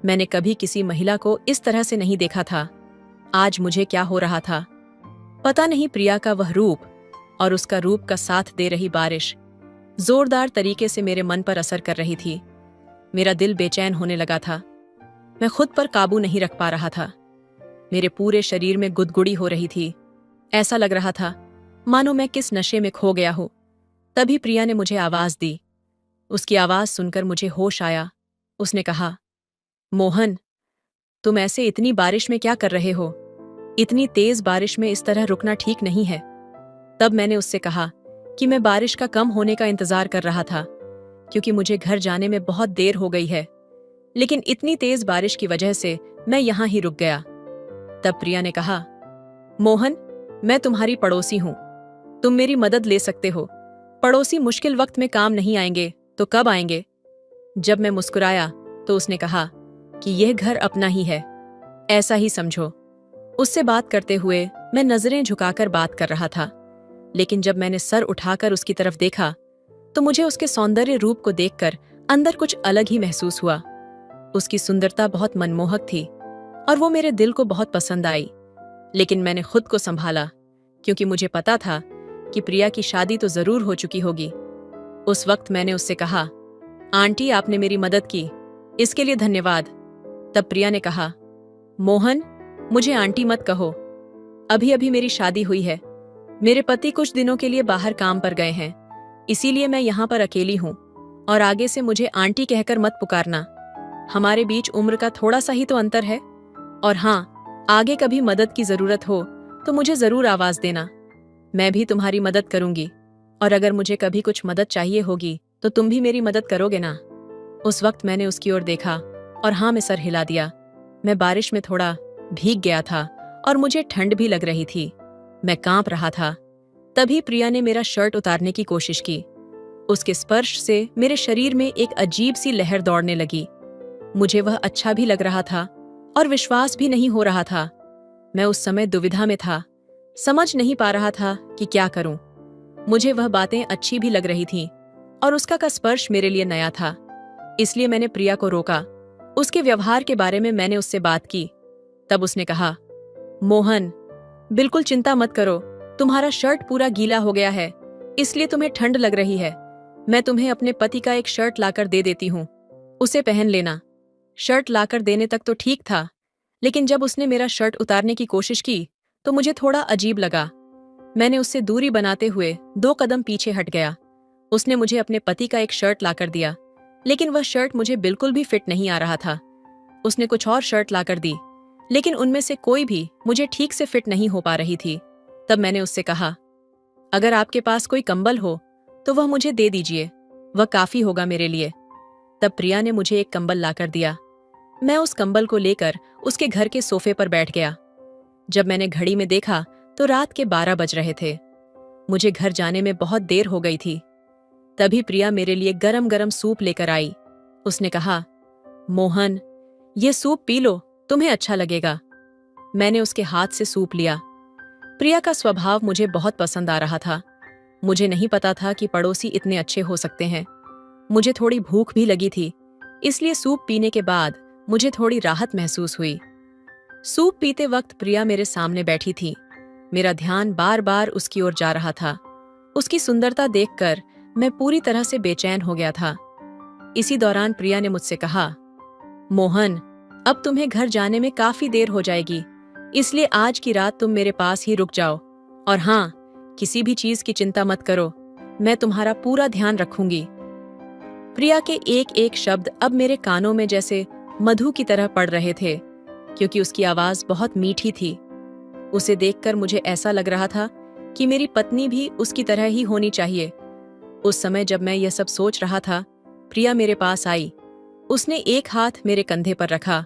मैंने कभी किसी महिला को इस तरह से नहीं देखा था। आज मुझे क्या हो रहा था पता नहीं। प्रिया का वह रूप और उसका रूप का साथ दे रही बारिश जोरदार तरीके से मेरे मन पर असर कर रही थी। मेरा दिल बेचैन होने लगा था। मैं खुद पर काबू नहीं रख पा रहा था। मेरे पूरे शरीर में गुदगुड़ी हो रही थी। ऐसा लग रहा था मानो मैं किस नशे में खो गया हूं। तभी प्रिया ने मुझे आवाज दी। उसकी आवाज सुनकर मुझे होश आया। उसने कहा, मोहन, तुम ऐसे इतनी बारिश में क्या कर रहे हो? इतनी तेज बारिश में इस तरह रुकना ठीक नहीं है। तब मैंने उससे कहा कि मैं बारिश का कम होने का इंतजार कर रहा था, क्योंकि मुझे घर जाने में बहुत देर हो गई है। लेकिन इतनी तेज बारिश की वजह से मैं यहां ही रुक गया। तब प्रिया ने कहा, मोहन, मैं तुम्हारी पड़ोसी हूं। तुम मेरी मदद ले सकते हो। पड़ोसी मुश्किल वक्त में काम नहीं आएंगे तो कब आएंगे? जब मैं मुस्कुराया तो उसने कहा कि यह घर अपना ही है, ऐसा ही समझो। उससे बात करते हुए मैं नजरें झुकाकर बात कर रहा था, लेकिन जब मैंने सर उठाकर उसकी तरफ देखा तो मुझे उसके सौंदर्य रूप को देखकर अंदर कुछ अलग ही महसूस हुआ। उसकी सुंदरता बहुत मनमोहक थी और वो मेरे दिल को बहुत पसंद आई। लेकिन मैंने खुद को संभाला, क्योंकि मुझे पता था कि प्रिया की शादी तो जरूर हो चुकी होगी। उस वक्त मैंने उससे कहा, आंटी, आपने मेरी मदद की, इसके लिए धन्यवाद। तब प्रिया ने कहा, मोहन, मुझे आंटी मत कहो। अभी अभी मेरी शादी हुई है। मेरे पति कुछ दिनों के लिए बाहर काम पर गए हैं, इसीलिए मैं यहाँ पर अकेली हूँ। और आगे से मुझे आंटी कहकर मत पुकारना। हमारे बीच उम्र का थोड़ा सा ही तो अंतर है। और हाँ, आगे कभी मदद की जरूरत हो तो मुझे जरूर आवाज देना। मैं भी तुम्हारी मदद करूंगी, और अगर मुझे कभी कुछ मदद चाहिए होगी तो तुम भी मेरी मदद करोगे ना? उस वक्त मैंने उसकी ओर देखा और हाँ में सर हिला दिया। मैं बारिश में थोड़ा भीग गया था और मुझे ठंड भी लग रही थी। मैं कांप रहा था। तभी प्रिया ने मेरा शर्ट उतारने की कोशिश की। उसके स्पर्श से मेरे शरीर में एक अजीब सी लहर दौड़ने लगी। मुझे वह अच्छा भी लग रहा था और विश्वास भी नहीं हो रहा था। मैं उस समय दुविधा में था, समझ नहीं पा रहा था कि क्या करूं। मुझे वह बातें अच्छी भी लग रही थीं और उसका का स्पर्श मेरे लिए नया था। इसलिए मैंने प्रिया को रोका। उसके व्यवहार के बारे में मैंने उससे बात की। तब उसने कहा, मोहन, बिल्कुल चिंता मत करो। तुम्हारा शर्ट पूरा गीला हो गया है, इसलिए तुम्हें ठंड लग रही है। मैं तुम्हें अपने पति का एक शर्ट लाकर दे देती हूँ, उसे पहन लेना। शर्ट लाकर देने तक तो ठीक था, लेकिन जब उसने मेरा शर्ट उतारने की कोशिश की तो मुझे थोड़ा अजीब लगा। मैंने उससे दूरी बनाते हुए 2 कदम पीछे हट गया। उसने मुझे अपने पति का एक शर्ट लाकर दिया, लेकिन वह शर्ट मुझे बिल्कुल भी फिट नहीं आ रहा था। उसने कुछ और शर्ट लाकर दी, लेकिन उनमें से कोई भी मुझे ठीक से फिट नहीं हो पा रही थी। तब मैंने उससे कहा, अगर आपके पास कोई कंबल हो तो वह मुझे दे दीजिए, वह काफी होगा मेरे लिए। तब प्रिया ने मुझे एक कंबल लाकर दिया। मैं उस कंबल को लेकर उसके घर के सोफे पर बैठ गया। जब मैंने घड़ी में देखा तो रात के 12 बज रहे थे। मुझे घर जाने में बहुत देर हो गई थी। तभी प्रिया मेरे लिए गरम गरम सूप लेकर आई। उसने कहा, मोहन, ये सूप पी लो, तुम्हें अच्छा लगेगा। मैंने उसके हाथ से सूप लिया। प्रिया का स्वभाव मुझे बहुत पसंद आ रहा था। मुझे नहीं पता था कि पड़ोसी इतने अच्छे हो सकते हैं। मुझे थोड़ी भूख भी लगी थी, इसलिए सूप पीने के बाद मुझे थोड़ी राहत महसूस हुई। सूप पीते वक्त प्रिया मेरे सामने बैठी थी। मेरा ध्यान बार बार उसकी ओर जा रहा था। उसकी सुंदरता देखकर मैं पूरी तरह से बेचैन हो गया था। इसी दौरान प्रिया ने मुझसे कहा, मोहन, अब तुम्हें घर जाने में काफी देर हो जाएगी, इसलिए आज की रात तुम मेरे पास ही रुक जाओ। और हाँ, किसी भी चीज की चिंता मत करो, मैं तुम्हारा पूरा ध्यान रखूंगी। प्रिया के एक एक शब्द अब मेरे कानों में जैसे मधु की तरह पड़ रहे थे। क्योंकि उसकी आवाज बहुत मीठी थी। उसे देखकर मुझे ऐसा लग रहा था कि मेरी पत्नी भी उसकी तरह ही होनी चाहिए। उस समय जब मैं यह सब सोच रहा था, प्रिया मेरे पास आई। उसने एक हाथ मेरे कंधे पर रखा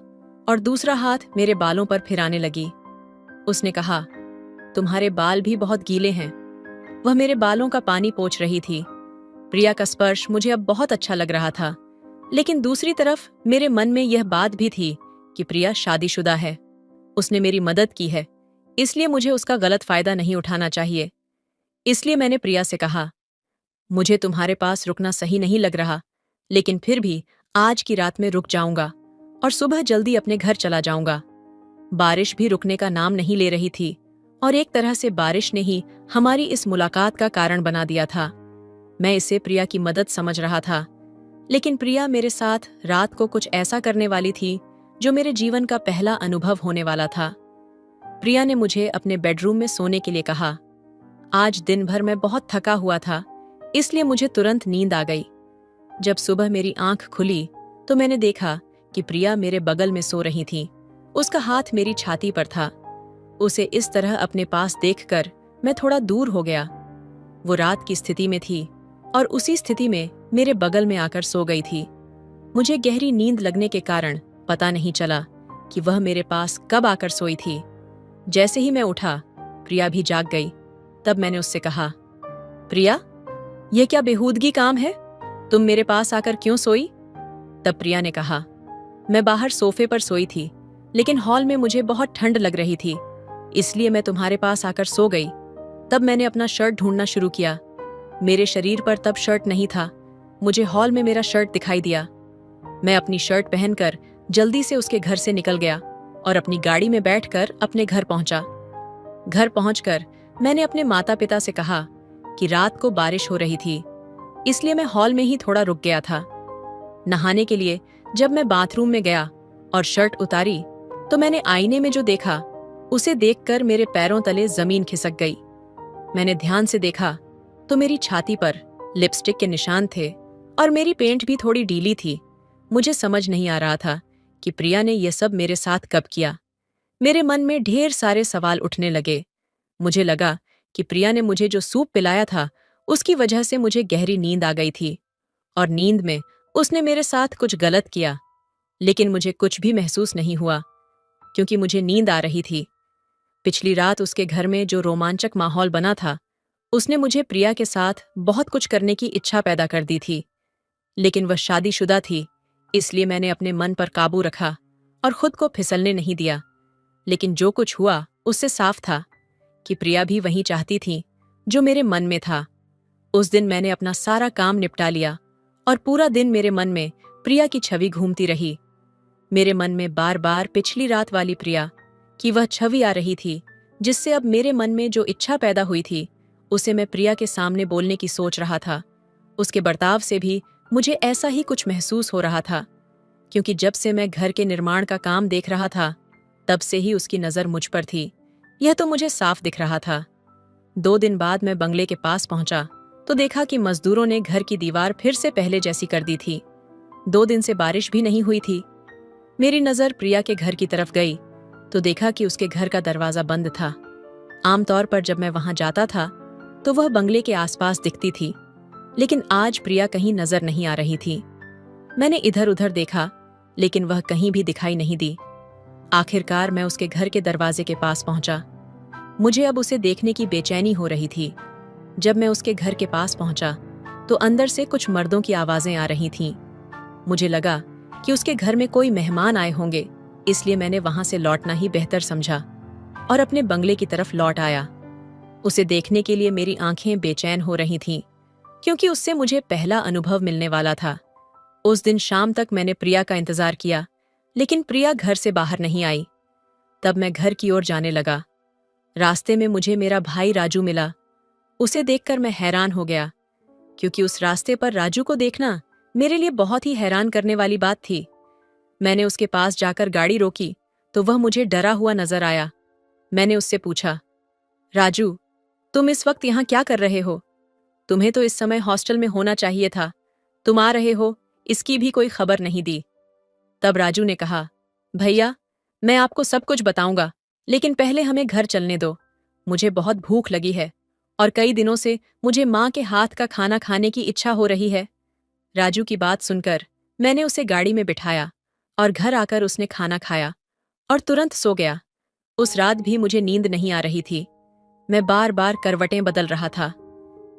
और दूसरा हाथ मेरे बालों पर फिराने लगी। उसने कहा, तुम्हारे बाल भी बहुत गीले हैं। वह मेरे बालों का पानी पोंछ रही थी। प्रिया का स्पर्श मुझे अब बहुत अच्छा लग रहा था, लेकिन दूसरी तरफ मेरे मन में यह बात भी थी कि प्रिया शादीशुदा है। उसने मेरी मदद की है, इसलिए मुझे उसका गलत फायदा नहीं उठाना चाहिए। इसलिए मैंने प्रिया से कहा, मुझे तुम्हारे पास रुकना सही नहीं लग रहा, लेकिन फिर भी आज की रात में रुक जाऊंगा और सुबह जल्दी अपने घर चला जाऊंगा। बारिश भी रुकने का नाम नहीं ले रही थी और एक तरह से बारिश ने ही हमारी इस मुलाकात का कारण बना दिया था। मैं इसे प्रिया की मदद समझ रहा था, लेकिन प्रिया मेरे साथ रात को कुछ ऐसा करने वाली थी जो मेरे जीवन का पहला अनुभव होने वाला था। प्रिया ने मुझे अपने बेडरूम में सोने के लिए कहा। आज दिन भर मैं बहुत थका हुआ था, इसलिए मुझे तुरंत नींद आ गई। जब सुबह मेरी आंख खुली तो मैंने देखा कि प्रिया मेरे बगल में सो रही थी। उसका हाथ मेरी छाती पर था। उसे इस तरह अपने पास देखकर मैं थोड़ा दूर हो गया। वो रात की स्थिति में थी और उसी स्थिति में मेरे बगल में आकर सो गई थी। मुझे गहरी नींद लगने के कारण पता नहीं चला कि वह मेरे पास कब आकर सोई थी। जैसे ही मैं उठा, प्रिया भी जाग गई। तब मैंने उससे कहा, प्रिया, यह क्या बेहूदगी काम है? तुम मेरे पास आकर क्यों सोई? तब प्रिया ने कहा, मैं बाहर सोफे पर सोई थी, लेकिन हॉल में मुझे बहुत ठंड लग रही थी, इसलिए मैं तुम्हारे पास आकर सो गई। तब मैंने अपना शर्ट ढूंढना शुरू किया। मेरे शरीर पर तब शर्ट नहीं था। मुझे हॉल में मेरा शर्ट दिखाई दिया। मैं अपनी शर्ट पहनकर जल्दी से उसके घर से निकल गया और अपनी गाड़ी में बैठकर अपने घर पहुंचा। घर पहुंचकर मैंने अपने माता पिता से कहा कि रात को बारिश हो रही थी, इसलिए मैं हॉल में ही थोड़ा रुक गया था। नहाने के लिए जब मैं बाथरूम में गया और शर्ट उतारी तो मैंने आईने में जो देखा उसे देखकर मेरे पैरों तले जमीन खिसक गई। मैंने ध्यान से देखा तो मेरी छाती पर लिपस्टिक के निशान थे और मेरी पेंट भी थोड़ी ढीली थी। मुझे समझ नहीं आ रहा था कि प्रिया ने यह सब मेरे साथ कब किया। मेरे मन में ढेर सारे सवाल उठने लगे। मुझे लगा कि प्रिया ने मुझे जो सूप पिलाया था उसकी वजह से मुझे गहरी नींद आ गई थी और नींद में उसने मेरे साथ कुछ गलत किया। लेकिन मुझे कुछ भी महसूस नहीं हुआ क्योंकि मुझे नींद आ रही थी। पिछली रात उसके घर में जो रोमांचक माहौल बना था, उसने मुझे प्रिया के साथ बहुत कुछ करने की इच्छा पैदा कर दी थी। लेकिन वह शादीशुदा थी, इसलिए मैंने अपने मन पर काबू रखा और खुद को फिसलने नहीं दिया। लेकिन जो कुछ हुआ उससे साफ था कि प्रिया भी वही चाहती थी जो मेरे मन में था। उस दिन मैंने अपना सारा काम निपटा लिया और पूरा दिन मेरे मन में प्रिया की छवि घूमती रही। मेरे मन में बार बार पिछली रात वाली प्रिया की वह छवि आ रही थी, जिससे अब मेरे मन में जो इच्छा पैदा हुई थी उसे मैं प्रिया के सामने बोलने की सोच रहा था। उसके बर्ताव से भी मुझे ऐसा ही कुछ महसूस हो रहा था, क्योंकि जब से मैं घर के निर्माण का काम देख रहा था तब से ही उसकी नज़र मुझ पर थी। यह तो मुझे साफ दिख रहा था। 2 दिन बाद मैं बंगले के पास पहुंचा तो देखा कि मजदूरों ने घर की दीवार फिर से पहले जैसी कर दी थी। 2 दिन से बारिश भी नहीं हुई थी। मेरी नज़र प्रिया के घर की तरफ गई तो देखा कि उसके घर का दरवाज़ा बंद था। आमतौर पर जब मैं वहां जाता था तो वह बंगले के आसपास दिखती थी, लेकिन आज प्रिया कहीं नजर नहीं आ रही थी। मैंने इधर उधर देखा, लेकिन वह कहीं भी दिखाई नहीं दी। आखिरकार मैं उसके घर के दरवाजे के पास पहुंचा। मुझे अब उसे देखने की बेचैनी हो रही थी। जब मैं उसके घर के पास पहुंचा तो अंदर से कुछ मर्दों की आवाजें आ रही थीं। मुझे लगा कि उसके घर में कोई मेहमान आए होंगे, इसलिए मैंने वहां से लौटना ही बेहतर समझा और अपने बंगले की तरफ लौट आया। उसे देखने के लिए मेरी आंखें बेचैन हो रही थीं, क्योंकि उससे मुझे पहला अनुभव मिलने वाला था। उस दिन शाम तक मैंने प्रिया का इंतजार किया, लेकिन प्रिया घर से बाहर नहीं आई। तब मैं घर की ओर जाने लगा। रास्ते में मुझे मेरा भाई राजू मिला। उसे देखकर मैं हैरान हो गया, क्योंकि उस रास्ते पर राजू को देखना मेरे लिए बहुत ही हैरान करने वाली बात थी। मैंने उसके पास जाकर गाड़ी रोकी तो वह मुझे डरा हुआ नजर आया। मैंने उससे पूछा, राजू, तुम इस वक्त यहाँ क्या कर रहे हो? तुम्हें तो इस समय हॉस्टल में होना चाहिए था। तुम आ रहे हो, इसकी भी कोई खबर नहीं दी। तब राजू ने कहा, भैया, मैं आपको सब कुछ बताऊंगा, लेकिन पहले हमें घर चलने दो। मुझे बहुत भूख लगी है और कई दिनों से मुझे माँ के हाथ का खाना खाने की इच्छा हो रही है। राजू की बात सुनकर मैंने उसे गाड़ी में बिठाया और घर आकर उसने खाना खाया और तुरंत सो गया। उस रात भी मुझे नींद नहीं आ रही थी। मैं बार बार करवटें बदल रहा था।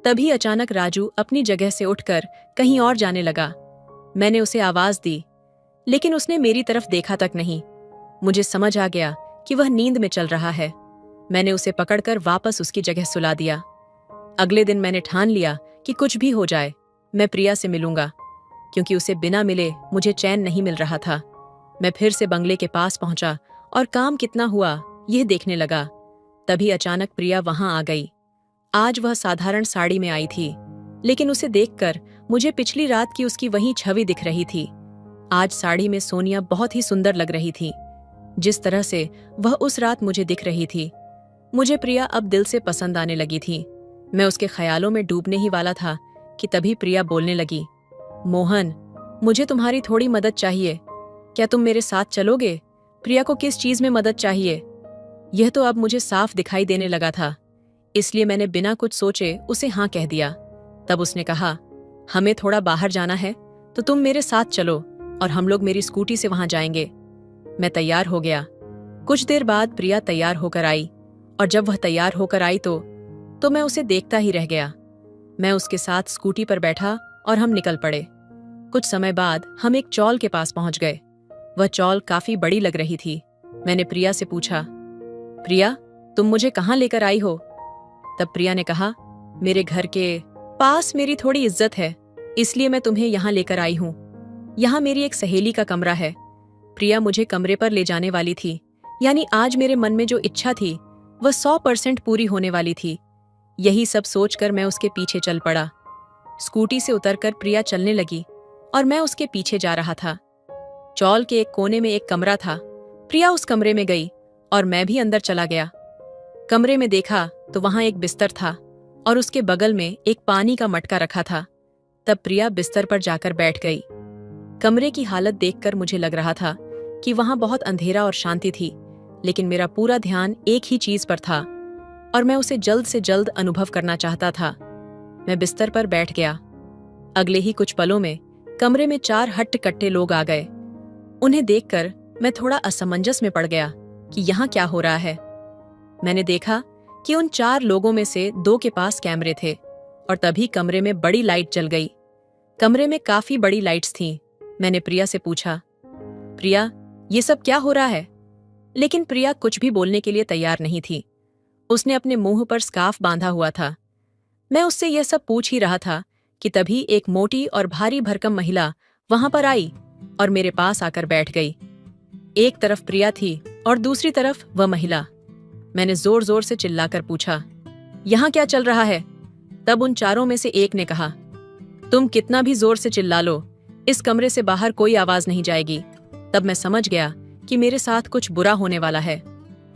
तभी अचानक राजू अपनी जगह से उठकर कहीं और जाने लगा। मैंने उसे आवाज दी, लेकिन उसने मेरी तरफ देखा तक नहीं। मुझे समझ आ गया कि वह नींद में चल रहा है। मैंने उसे पकड़कर वापस उसकी जगह सुला दिया। अगले दिन मैंने ठान लिया कि कुछ भी हो जाए, मैं प्रिया से मिलूंगा, क्योंकि उसे बिना मिले मुझे चैन नहीं मिल रहा था। मैं फिर से बंगले के पास पहुंचा और काम कितना हुआ यह देखने लगा। तभी अचानक प्रिया वहां आ गई। आज वह साधारण साड़ी में आई थी, लेकिन उसे देखकर मुझे पिछली रात की उसकी वही छवि दिख रही थी। आज साड़ी में सोनिया बहुत ही सुंदर लग रही थी, जिस तरह से वह उस रात मुझे दिख रही थी। मुझे प्रिया अब दिल से पसंद आने लगी थी। मैं उसके ख्यालों में डूबने ही वाला था कि तभी प्रिया बोलने लगी, मोहन, मुझे तुम्हारी थोड़ी मदद चाहिए। क्या तुम मेरे साथ चलोगे? प्रिया को किस चीज में मदद चाहिए, यह तो अब मुझे साफ दिखाई देने लगा था। इसलिए मैंने बिना कुछ सोचे उसे हाँ कह दिया। तब उसने कहा, हमें थोड़ा बाहर जाना है तो तुम मेरे साथ चलो और हम लोग मेरी स्कूटी से वहां जाएंगे। मैं तैयार हो गया। कुछ देर बाद प्रिया तैयार होकर आई और जब वह तैयार होकर आई तो मैं उसे देखता ही रह गया। मैं उसके साथ स्कूटी पर बैठा और हम निकल पड़े। कुछ समय बाद हम एक चौल के पास पहुंच गए। वह चौल काफी बड़ी लग रही थी। मैंने प्रिया से पूछा, प्रिया, तुम मुझे कहाँ लेकर आई हो? तब प्रिया ने कहा, मेरे घर के पास मेरी थोड़ी इज्जत है, इसलिए मैं तुम्हें यहाँ लेकर आई हूँ। यहाँ मेरी एक सहेली का कमरा है। प्रिया मुझे कमरे पर ले जाने वाली थी, यानी आज मेरे मन में जो इच्छा थी वह 100% पूरी होने वाली थी। यही सब सोचकर मैं उसके पीछे चल पड़ा। स्कूटी से उतरकर प्रिया चलने लगी और मैं उसके पीछे जा रहा था। चौल के एक कोने में एक कमरा था। प्रिया उस कमरे में गई और मैं भी अंदर चला गया। कमरे में देखा तो वहां एक बिस्तर था और उसके बगल में एक पानी का मटका रखा था। तब प्रिया बिस्तर पर जाकर बैठ गई। कमरे की हालत देखकर मुझे लग रहा था कि वहां बहुत अंधेरा और शांति थी, लेकिन मेरा पूरा ध्यान एक ही चीज पर था और मैं उसे जल्द से जल्द अनुभव करना चाहता था। मैं बिस्तर पर बैठ गया। अगले ही कुछ पलों में कमरे में 4 हट्ट-कट्टे लोग आ गए। उन्हें देखकर मैं थोड़ा असमंजस में पड़ गया कि यहाँ क्या हो रहा है। मैंने देखा कि उन 4 लोगों में से 2 के पास कैमरे थे और तभी कमरे में बड़ी लाइट जल गई। कमरे में काफी बड़ी लाइट्स थीं। मैंने प्रिया से पूछा, प्रिया, ये सब क्या हो रहा है? लेकिन प्रिया कुछ भी बोलने के लिए तैयार नहीं थी। उसने अपने मुंह पर स्कार्फ बांधा हुआ था। मैं उससे यह सब पूछ ही रहा था कि तभी एक मोटी और भारी भरकम महिला वहां पर आई और मेरे पास आकर बैठ गई। एक तरफ प्रिया थी और दूसरी तरफ वह महिला। मैंने जोर जोर से चिल्लाकर पूछा, यहाँ क्या चल रहा है? तब उन 4 में से एक ने कहा, तुम कितना भी जोर से चिल्ला लो, इस कमरे से बाहर कोई आवाज नहीं जाएगी। तब मैं समझ गया कि मेरे साथ कुछ बुरा होने वाला है।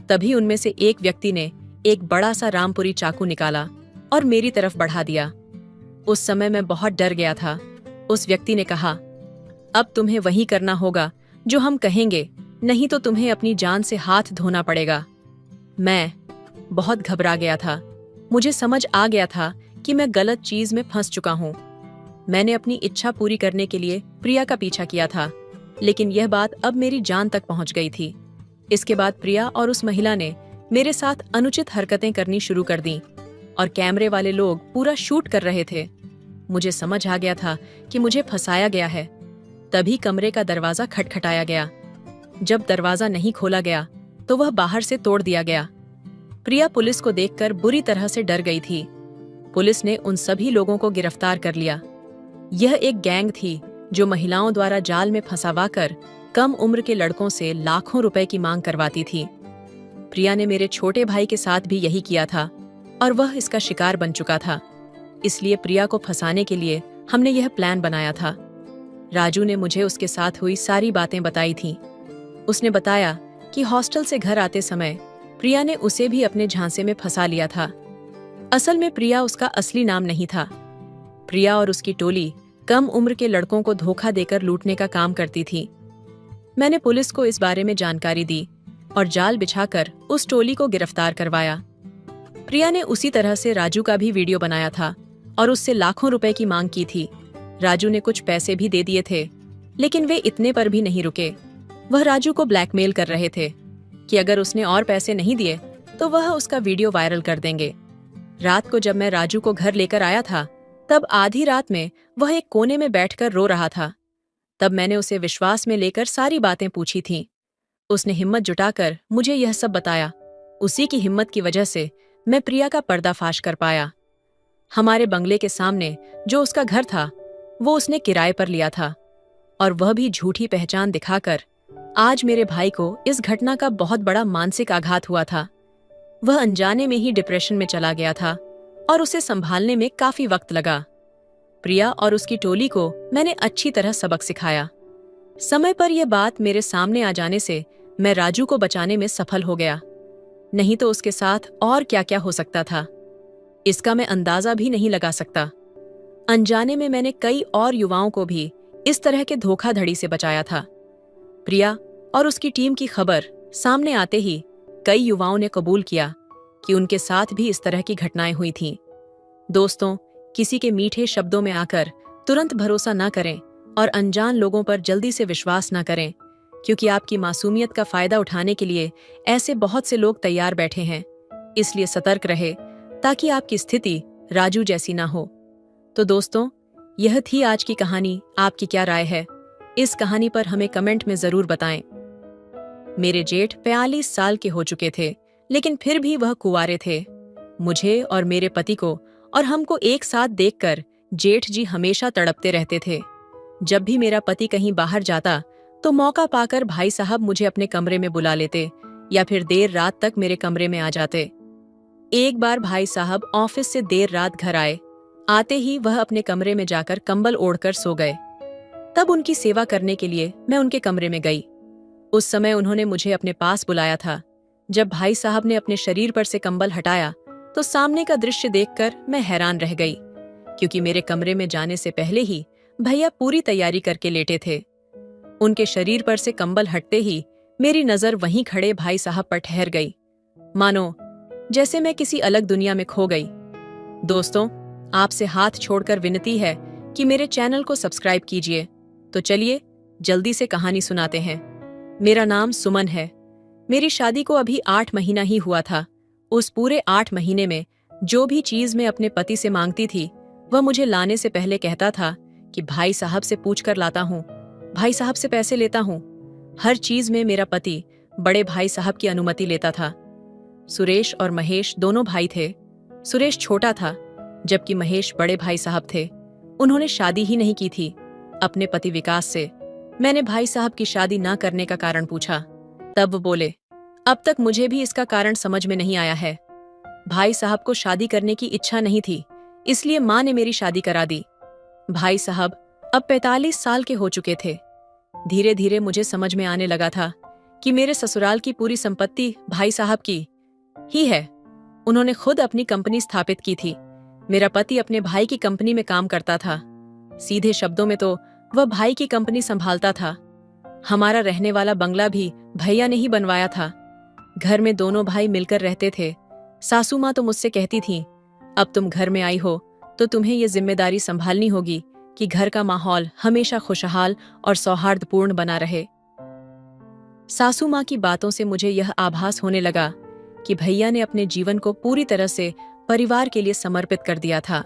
तभी उनमें से एक व्यक्ति ने एक बड़ा सा रामपुरी चाकू निकाला और मेरी तरफ बढ़ा दिया। उस समय मैं बहुत डर गया था। उस व्यक्ति ने कहा, अब तुम्हें वही करना होगा जो हम कहेंगे, नहीं तो तुम्हें अपनी जान से हाथ धोना पड़ेगा। मैं बहुत घबरा गया था। मुझे समझ आ गया था कि मैं गलत चीज में फंस चुका हूँ। मैंने अपनी इच्छा पूरी करने के लिए प्रिया का पीछा किया था, लेकिन यह बात अब मेरी जान तक पहुंच गई थी। इसके बाद प्रिया और उस महिला ने मेरे साथ अनुचित हरकतें करनी शुरू कर दी और कैमरे वाले लोग पूरा शूट कर रहे थे। मुझे समझ आ गया था कि मुझे फंसाया गया है। तभी कमरे का दरवाजा खटखटाया गया। जब दरवाजा नहीं खोला गया तो वह बाहर से तोड़ दिया गया। प्रिया पुलिस को देखकर बुरी तरह से डर गई थी। पुलिस ने उन सभी लोगों को गिरफ्तार कर लिया। यह एक गैंग थी जो महिलाओं द्वारा जाल में फंसावाकर कम उम्र के लड़कों से लाखों रुपए की मांग करवाती थी। प्रिया ने मेरे छोटे भाई के साथ भी यही किया था और वह इसका शिकार बन चुका था। इसलिए प्रिया को फंसाने के लिए हमने यह प्लान बनाया था। राजू ने मुझे उसके साथ हुई सारी बातें बताई थीं। उसने बताया कि हॉस्टल से घर आते समय प्रिया ने उसे भी अपने झांसे में फंसा लिया था। असल में प्रिया उसका असली नाम नहीं था। प्रिया और उसकी टोली कम उम्र के लड़कों को धोखा देकर लूटने का काम करती थी। मैंने पुलिस को इस बारे में जानकारी दी और जाल बिछाकर उस टोली को गिरफ्तार करवाया। प्रिया ने उसी तरह से राजू का भी वीडियो बनाया था और उससे लाखों रुपए की मांग की थी। राजू ने कुछ पैसे भी दे दिए थे, लेकिन वे इतने पर भी नहीं रुके। वह राजू को ब्लैकमेल कर रहे थे कि अगर उसने और पैसे नहीं दिए तो वह उसका वीडियो वायरल कर देंगे। रात को जब मैं राजू को घर लेकर आया था, तब आधी रात में वह एक कोने में बैठकर रो रहा था। तब मैंने उसे विश्वास में लेकर सारी बातें पूछी थीं। उसने हिम्मत जुटाकर मुझे यह सब बताया। उसी की हिम्मत की वजह से मैं प्रिया का पर्दाफाश कर पाया। हमारे बंगले के सामने जो उसका घर था, वो उसने किराए पर लिया था, और वह भी झूठी पहचान दिखाकर। आज मेरे भाई को इस घटना का बहुत बड़ा मानसिक आघात हुआ था। वह अनजाने में ही डिप्रेशन में चला गया था और उसे संभालने में काफी वक्त लगा। प्रिया और उसकी टोली को मैंने अच्छी तरह सबक सिखाया। समय पर यह बात मेरे सामने आ जाने से मैं राजू को बचाने में सफल हो गया, नहीं तो उसके साथ और क्या क्या हो सकता था, इसका मैं अंदाजा भी नहीं लगा सकता। अनजाने में मैंने कई और युवाओं को भी इस तरह के धोखाधड़ी से बचाया था। प्रिया और उसकी टीम की खबर सामने आते ही कई युवाओं ने कबूल किया कि उनके साथ भी इस तरह की घटनाएं हुई थीं। दोस्तों, किसी के मीठे शब्दों में आकर तुरंत भरोसा न करें और अनजान लोगों पर जल्दी से विश्वास न करें, क्योंकि आपकी मासूमियत का फायदा उठाने के लिए ऐसे बहुत से लोग तैयार बैठे हैं। इसलिए सतर्क रहे ताकि आपकी स्थिति राजू जैसी ना हो। तो दोस्तों, यह थी आज की कहानी। आपकी क्या राय है? इस कहानी पर हमें कमेंट में जरूर बताएं। मेरे जेठ 42 साल के हो चुके थे, लेकिन फिर भी वह कुंवारे थे। मुझे और मेरे पति को और हमको एक साथ देखकर जेठ जी हमेशा तड़पते रहते थे। जब भी मेरा पति कहीं बाहर जाता तो मौका पाकर भाई साहब मुझे अपने कमरे में बुला लेते या फिर देर रात तक मेरे कमरे में आ जाते। एक बार भाई साहब ऑफिस से देर रात घर आए। आते ही वह अपने कमरे में जाकर कंबल ओढ़कर सो गए। तब उनकी सेवा करने के लिए मैं उनके कमरे में गई। उस समय उन्होंने मुझे अपने पास बुलाया था। जब भाई साहब ने अपने शरीर पर से कंबल हटाया तो सामने का दृश्य देखकर मैं हैरान रह गई, क्योंकि मेरे कमरे में जाने से पहले ही भैया पूरी तैयारी करके लेटे थे। उनके शरीर पर से कंबल हटते ही मेरी नजर वहीं खड़े भाई साहब पर ठहर गई, मानो जैसे मैं किसी अलग दुनिया में खो गई। दोस्तों, आपसे हाथ छोड़कर विनती है कि मेरे चैनल को सब्सक्राइब कीजिए। तो चलिए जल्दी से कहानी सुनाते हैं। मेरा नाम सुमन है। मेरी शादी को अभी 8 महीना ही हुआ था। उस पूरे 8 महीने में जो भी चीज मैं अपने पति से मांगती थी, वह मुझे लाने से पहले कहता था कि भाई साहब से पूछ कर लाता हूँ, भाई साहब से पैसे लेता हूँ। हर चीज में मेरा पति बड़े भाई साहब की अनुमति लेता था। सुरेश और महेश दोनों भाई थे। सुरेश छोटा था, जबकि महेश बड़े भाई साहब थे। उन्होंने शादी ही नहीं की थी अपने पति विकास से। मैंने भाई साहब की शादी ना करने का कारण पूछा, तब वो बोले, अब तक मुझे भी इसका कारण समझ में नहीं आया है। भाई साहब को शादी करने की इच्छा नहीं थी, इसलिए माँ ने मेरी शादी करा दी। भाई साहब अब 45 साल के हो चुके थे। धीरे धीरे मुझे समझ में आने लगा था कि मेरे ससुराल की पूरी संपत्ति भाई साहब की ही है। उन्होंने खुद अपनी कंपनी स्थापित की थी। मेरा पति अपने भाई की कंपनी में काम करता था। सीधे शब्दों में तो वह भाई की कंपनी संभालता था। हमारा रहने वाला बंगला भी भैया ने ही बनवाया था। घर में दोनों भाई मिलकर रहते थे। सासू माँ तो मुझसे कहती थीं, अब तुम घर में आई हो तो तुम्हें ये जिम्मेदारी संभालनी होगी कि घर का माहौल हमेशा खुशहाल और सौहार्दपूर्ण बना रहे। सासू माँ की बातों से मुझे यह आभास होने लगा कि भैया ने अपने जीवन को पूरी तरह से परिवार के लिए समर्पित कर दिया था।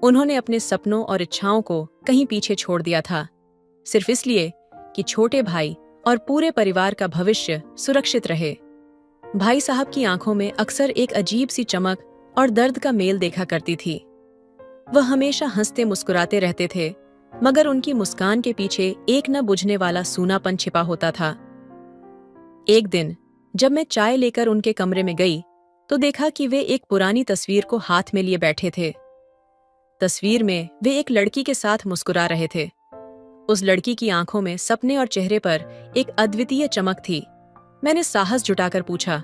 उन्होंने अपने सपनों और इच्छाओं को कहीं पीछे छोड़ दिया था, सिर्फ इसलिए कि छोटे भाई और पूरे परिवार का भविष्य सुरक्षित रहे। भाई साहब की आंखों में अक्सर एक अजीब सी चमक और दर्द का मेल देखा करती थी। वह हमेशा हंसते मुस्कुराते रहते थे, मगर उनकी मुस्कान के पीछे एक न बुझने वाला सूनापन छिपा होता था। एक दिन जब मैं चाय लेकर उनके कमरे में गई तो देखा कि वे एक पुरानी तस्वीर को हाथ में लिए बैठे थे। तस्वीर में वे एक लड़की के साथ मुस्कुरा रहे थे। उस लड़की की आंखों में सपने और चेहरे पर एक अद्वितीय चमक थी। मैंने साहस जुटाकर पूछा,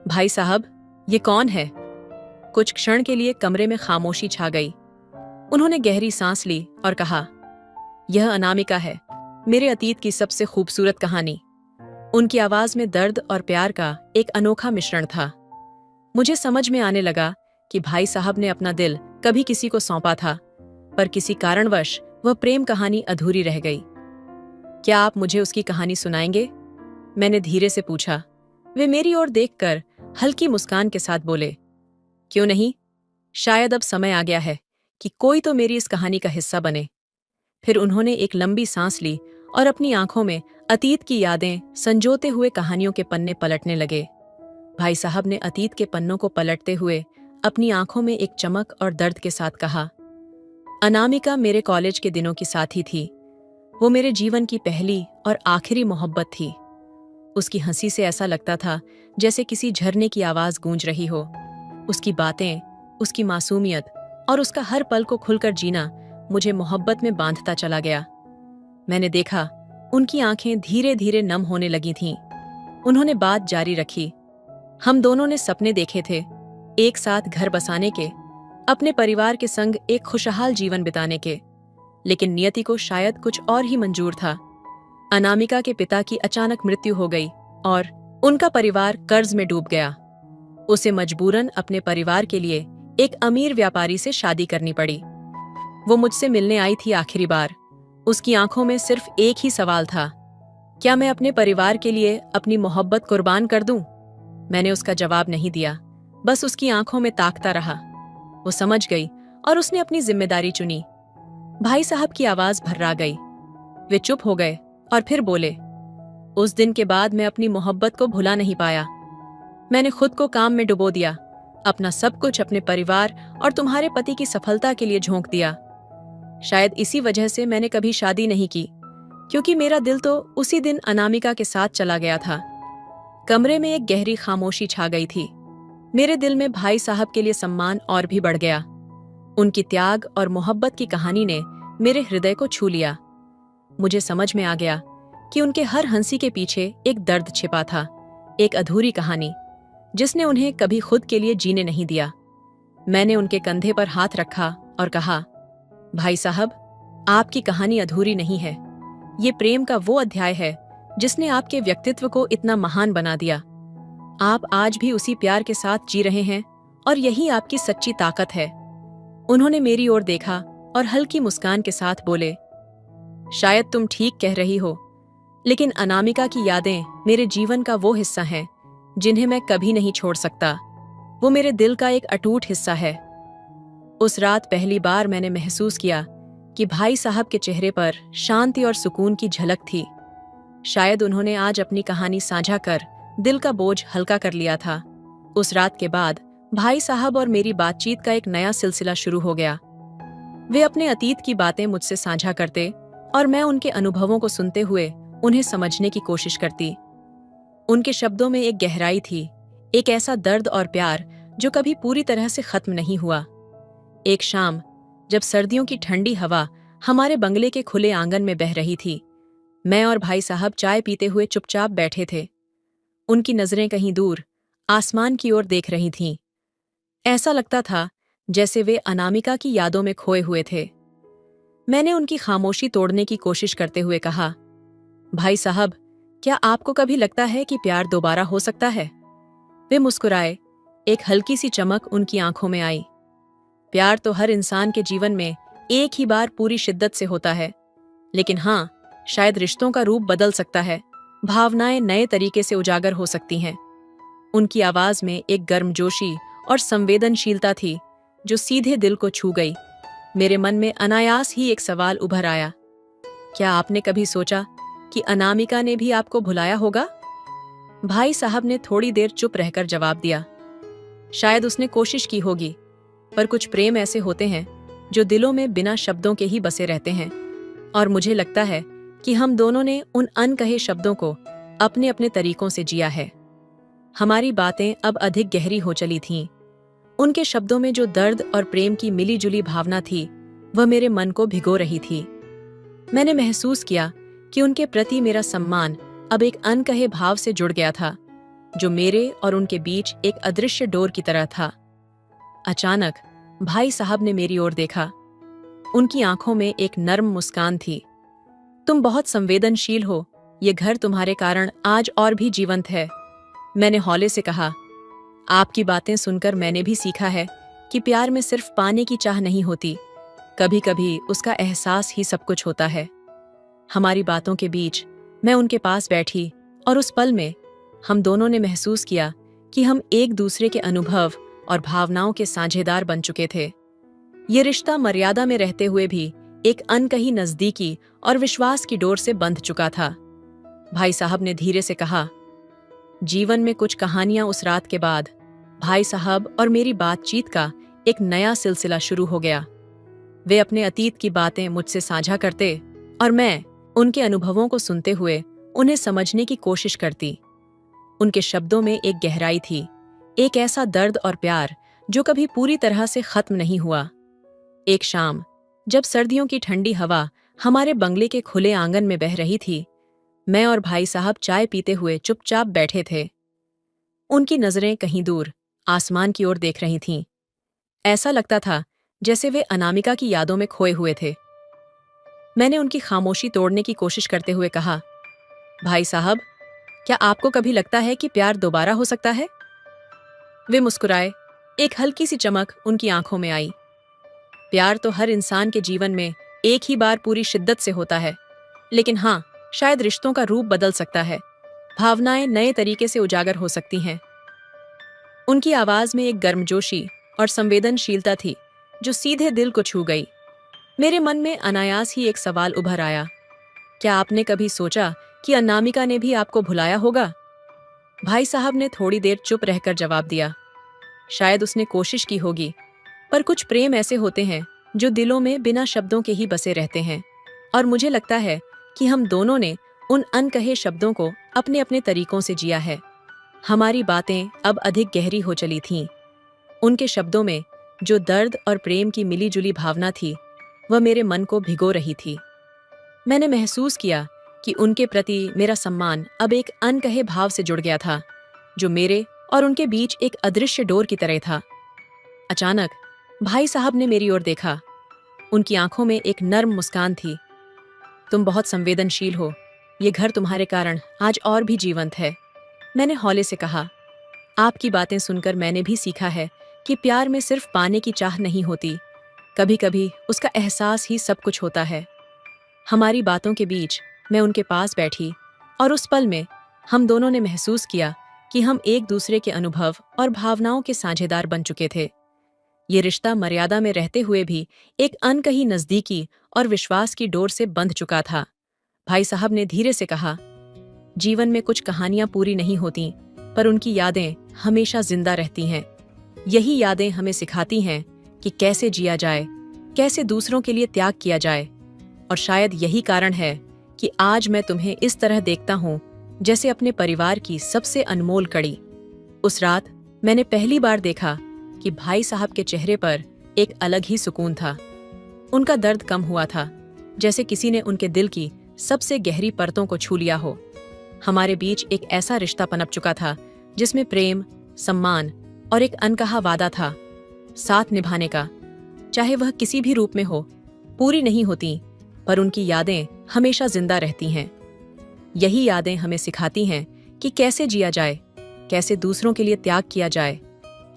भाई साहब, ये कौन है? कुछ क्षण के लिए कमरे में खामोशी छा गई। उन्होंने गहरी सांस ली और कहा, यह अनामिका है, मेरे अतीत की सबसे खूबसूरत कहानी। उनकी आवाज में दर्द और प्यार का एक अनोखा मिश्रण था। मुझे समझ में आने लगा कि भाई साहब ने अपना दिल कभी किसी को सौंपा था, पर किसी कारणवश वह प्रेम कहानी अधूरी रह गई। क्या आप मुझे उसकी कहानी सुनाएंगे? मैंने धीरे से पूछा। वे मेरी ओर देखकर हल्की मुस्कान के साथ बोले, क्यों नहीं? शायद अब समय आ गया है कि कोई तो मेरी इस कहानी का हिस्सा बने। फिर उन्होंने एक लंबी सांस ली और अपनी आंखों में अतीत की यादें संजोते हुए कहानियों के पन्ने पलटने लगे। भाई साहब ने अतीत के पन्नों को पलटते हुए अपनी आंखों में एक चमक और दर्द के साथ कहा, अनामिका मेरे कॉलेज के दिनों की साथी थी। वो मेरे जीवन की पहली और आखिरी मोहब्बत थी। उसकी हंसी से ऐसा लगता था जैसे किसी झरने की आवाज गूंज रही हो। उसकी बातें, उसकी मासूमियत और उसका हर पल को खुलकर जीना मुझे मोहब्बत में बांधता चला गया। मैंने देखा उनकी आंखें धीरे धीरे नम होने लगी थीं। उन्होंने बात जारी रखी, हम दोनों ने सपने देखे थे, एक साथ घर बसाने के, अपने परिवार के संग एक खुशहाल जीवन बिताने के, लेकिन नियति को शायद कुछ और ही मंजूर था। अनामिका के पिता की अचानक मृत्यु हो गई और उनका परिवार कर्ज में डूब गया। उसे मजबूरन अपने परिवार के लिए एक अमीर व्यापारी से शादी करनी पड़ी। वो मुझसे मिलने आई थी आखिरी बार। उसकी आंखों में सिर्फ एक ही सवाल था, क्या मैं अपने परिवार के लिए अपनी मोहब्बत कुर्बान कर दूं? मैंने उसका जवाब नहीं दिया, बस उसकी आंखों में ताकता रहा। वो समझ गई और उसने अपनी जिम्मेदारी चुनी। भाई साहब की आवाज भर्रा गई। वे चुप हो गए और फिर बोले, उस दिन के बाद मैं अपनी मोहब्बत को भुला नहीं पाया। मैंने खुद को काम में डुबो दिया, अपना सब कुछ अपने परिवार और तुम्हारे पति की सफलता के लिए झोंक दिया। शायद इसी वजह से मैंने कभी शादी नहीं की, क्योंकि मेरा दिल तो उसी दिन अनामिका के साथ चला गया था। कमरे में एक गहरी खामोशी छा गई थी। मेरे दिल में भाई साहब के लिए सम्मान और भी बढ़ गया। उनकी त्याग और मोहब्बत की कहानी ने मेरे हृदय को छू लिया। मुझे समझ में आ गया कि उनके हर हंसी के पीछे एक दर्द छिपा था, एक अधूरी कहानी जिसने उन्हें कभी खुद के लिए जीने नहीं दिया। मैंने उनके कंधे पर हाथ रखा और कहा, भाई साहब, आपकी कहानी अधूरी नहीं है। ये प्रेम का वो अध्याय है जिसने आपके व्यक्तित्व को इतना महान बना दिया। आप आज भी उसी प्यार के साथ जी रहे हैं और यही आपकी सच्ची ताकत है। उन्होंने मेरी ओर देखा और हल्की मुस्कान के साथ बोले, शायद तुम ठीक कह रही हो, लेकिन अनामिका की यादें मेरे जीवन का वो हिस्सा हैं जिन्हें मैं कभी नहीं छोड़ सकता। वो मेरे दिल का एक अटूट हिस्सा है। उस रात पहली बार मैंने महसूस किया कि भाई साहब के चेहरे पर शांति और सुकून की झलक थी। शायद उन्होंने आज अपनी कहानी साझा कर दिल का बोझ हल्का कर लिया था। उस रात के बाद भाई साहब और मेरी बातचीत का एक नया सिलसिला शुरू हो गया। वे अपने अतीत की बातें मुझसे साझा करते और मैं उनके अनुभवों को सुनते हुए उन्हें समझने की कोशिश करती। उनके शब्दों में एक गहराई थी, एक ऐसा दर्द और प्यार जो कभी पूरी तरह से खत्म नहीं हुआ। एक शाम, जब सर्दियों की ठंडी हवा हमारे बंगले के खुले आंगन में बह रही थी, मैं और भाई साहब चाय पीते हुए चुपचाप बैठे थे। उनकी नजरें कहीं दूर आसमान की ओर देख रही थीं। ऐसा लगता था जैसे वे अनामिका की यादों में खोए हुए थे। मैंने उनकी खामोशी तोड़ने की कोशिश करते हुए कहा, भाई साहब, क्या आपको कभी लगता है कि प्यार दोबारा हो सकता है? वे मुस्कुराए। एक हल्की सी चमक उनकी आंखों में आई। प्यार तो हर इंसान के जीवन में एक ही बार पूरी शिद्दत से होता है, लेकिन हाँ, शायद रिश्तों का रूप बदल सकता है, भावनाएं नए तरीके से उजागर हो सकती हैं। उनकी आवाज में एक गर्मजोशी और संवेदनशीलता थी जो सीधे दिल को छू गई। मेरे मन में अनायास ही एक सवाल उभर आया, क्या आपने कभी सोचा कि अनामिका ने भी आपको भुलाया होगा? भाई साहब ने थोड़ी देर चुप रहकर जवाब दिया, शायद उसने कोशिश की होगी, पर कुछ प्रेम ऐसे होते हैं जो दिलों में बिना शब्दों के ही बसे रहते हैं, और मुझे लगता है कि हम दोनों ने उन अनकहे शब्दों को अपने अपने तरीकों से जिया है। हमारी बातें अब अधिक गहरी हो चली थीं। उनके शब्दों में जो दर्द और प्रेम की मिली जुली भावना थी, वह मेरे मन को भिगो रही थी। मैंने महसूस किया कि उनके प्रति मेरा सम्मान अब एक अनकहे भाव से जुड़ गया था, जो मेरे और उनके बीच एक अदृश्य डोर की तरह था। अचानक भाई साहब ने मेरी ओर देखा। उनकी आंखों में एक नर्म मुस्कान थी। तुम बहुत संवेदनशील हो, ये घर तुम्हारे कारण आज और भी जीवंत है। मैंने हौले से कहा, आपकी बातें सुनकर मैंने भी सीखा है कि प्यार में सिर्फ पाने की चाह नहीं होती, कभी कभी उसका एहसास ही सब कुछ होता है। हमारी बातों के बीच मैं उनके पास बैठी और उस पल में हम दोनों ने महसूस किया कि हम एक दूसरे के अनुभव और भावनाओं के साझेदार बन चुके थे। ये रिश्ता मर्यादा में रहते हुए भी एक अनकही नजदीकी और विश्वास की डोर से बंध चुका था। भाई साहब ने धीरे से कहा, जीवन में कुछ कहानियां उस रात के बाद भाई साहब और मेरी बातचीत का एक नया सिलसिला शुरू हो गया। वे अपने अतीत की बातें मुझसे साझा करते और मैं उनके अनुभवों को सुनते हुए उन्हें समझने की कोशिश करती। उनके शब्दों में एक गहराई थी, एक ऐसा दर्द और प्यार जो कभी पूरी तरह से खत्म नहीं हुआ। एक शाम जब सर्दियों की ठंडी हवा हमारे बंगले के खुले आंगन में बह रही थी, मैं और भाई साहब चाय पीते हुए चुपचाप बैठे थे। उनकी नजरें कहीं दूर आसमान की ओर देख रही थीं। ऐसा लगता था जैसे वे अनामिका की यादों में खोए हुए थे। मैंने उनकी खामोशी तोड़ने की कोशिश करते हुए कहा, भाई साहब, क्या आपको कभी लगता है कि प्यार दोबारा हो सकता है? वे मुस्कुराए। एक हल्की सी चमक उनकी आंखों में आई। प्यार तो हर इंसान के जीवन में एक ही बार पूरी शिद्दत से होता है, लेकिन हाँ, शायद रिश्तों का रूप बदल सकता है, भावनाएं नए तरीके से उजागर हो सकती हैं। उनकी आवाज में एक गर्मजोशी और संवेदनशीलता थी जो सीधे दिल को छू गई। मेरे मन में अनायास ही एक सवाल उभर आया, क्या आपने कभी सोचा कि अनामिका ने भी आपको भुलाया होगा? भाई साहब ने थोड़ी देर चुप रहकर जवाब दिया, शायद उसने कोशिश की होगी, पर कुछ प्रेम ऐसे होते हैं जो दिलों में बिना शब्दों के ही बसे रहते हैं, और मुझे लगता है कि हम दोनों ने उन अनकहे शब्दों को अपने अपने तरीकों से जिया है। हमारी बातें अब अधिक गहरी हो चली थीं। उनके शब्दों में जो दर्द और प्रेम की मिलीजुली भावना थी, वह मेरे मन को भिगो रही थी। मैंने महसूस किया कि उनके प्रति मेरा सम्मान अब एक अनकहे भाव से जुड़ गया था, जो मेरे और उनके बीच एक अदृश्य डोर की तरह था। अचानक भाई साहब ने मेरी ओर देखा। उनकी आंखों में एक नर्म मुस्कान थी। तुम बहुत संवेदनशील हो, ये घर तुम्हारे कारण आज और भी जीवंत है। मैंने हौले से कहा, आपकी बातें सुनकर मैंने भी सीखा है कि प्यार में सिर्फ पाने की चाह नहीं होती, कभी कभी उसका एहसास ही सब कुछ होता है। हमारी बातों के बीच मैं उनके पास बैठी और उस पल में हम दोनों ने महसूस किया कि हम एक दूसरे के अनुभव और भावनाओं के साझेदार बन चुके थे। ये रिश्ता मर्यादा में रहते हुए भी एक अनकही नजदीकी और विश्वास की डोर से बंध चुका था। भाई साहब ने धीरे से कहा, जीवन में कुछ कहानियां पूरी नहीं होती, पर उनकी यादें हमेशा जिंदा रहती हैं। यही यादें हमें सिखाती हैं कि कैसे जिया जाए, कैसे दूसरों के लिए त्याग किया जाए। और शायद यही कारण है कि आज मैं तुम्हें इस तरह देखता हूँ जैसे अपने परिवार की सबसे अनमोल कड़ी। उस रात मैंने पहली बार देखा कि भाई साहब के चेहरे पर एक अलग ही सुकून था। उनका दर्द कम हुआ था, जैसे किसी ने उनके दिल की सबसे गहरी परतों को छू लिया हो। हमारे बीच एक ऐसा रिश्ता पनप चुका था जिसमें प्रेम, सम्मान और एक अनकहा वादा था, साथ निभाने का। चाहे वह किसी भी रूप में हो, पूरी नहीं होती, पर उनकी यादें हमेशा जिंदा रहती हैं। यही यादें हमें सिखाती हैं कि कैसे जिया जाए, कैसे दूसरों के लिए त्याग किया जाए।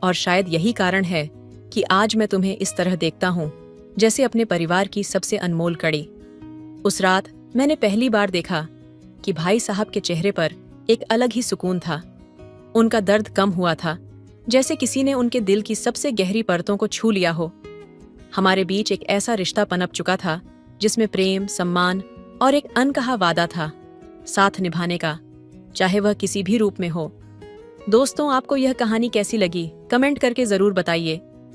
और शायद यही कारण है कि आज मैं तुम्हें इस तरह देखता हूँ जैसे अपने परिवार की सबसे अनमोल कड़ी। उस रात मैंने पहली बार देखा कि भाई साहब के चेहरे पर एक अलग ही सुकून था। उनका दर्द कम हुआ था, जैसे किसी ने उनके दिल की सबसे गहरी परतों को छू लिया हो। हमारे बीच एक ऐसा रिश्ता पनप चुका था जिसमें प्रेम, सम्मान और एक अनकहा वादा था, साथ निभाने का, चाहे वह किसी भी रूप में हो। दोस्तों, आपको यह कहानी कैसी लगी? कमेंट करके जरूर बताइए।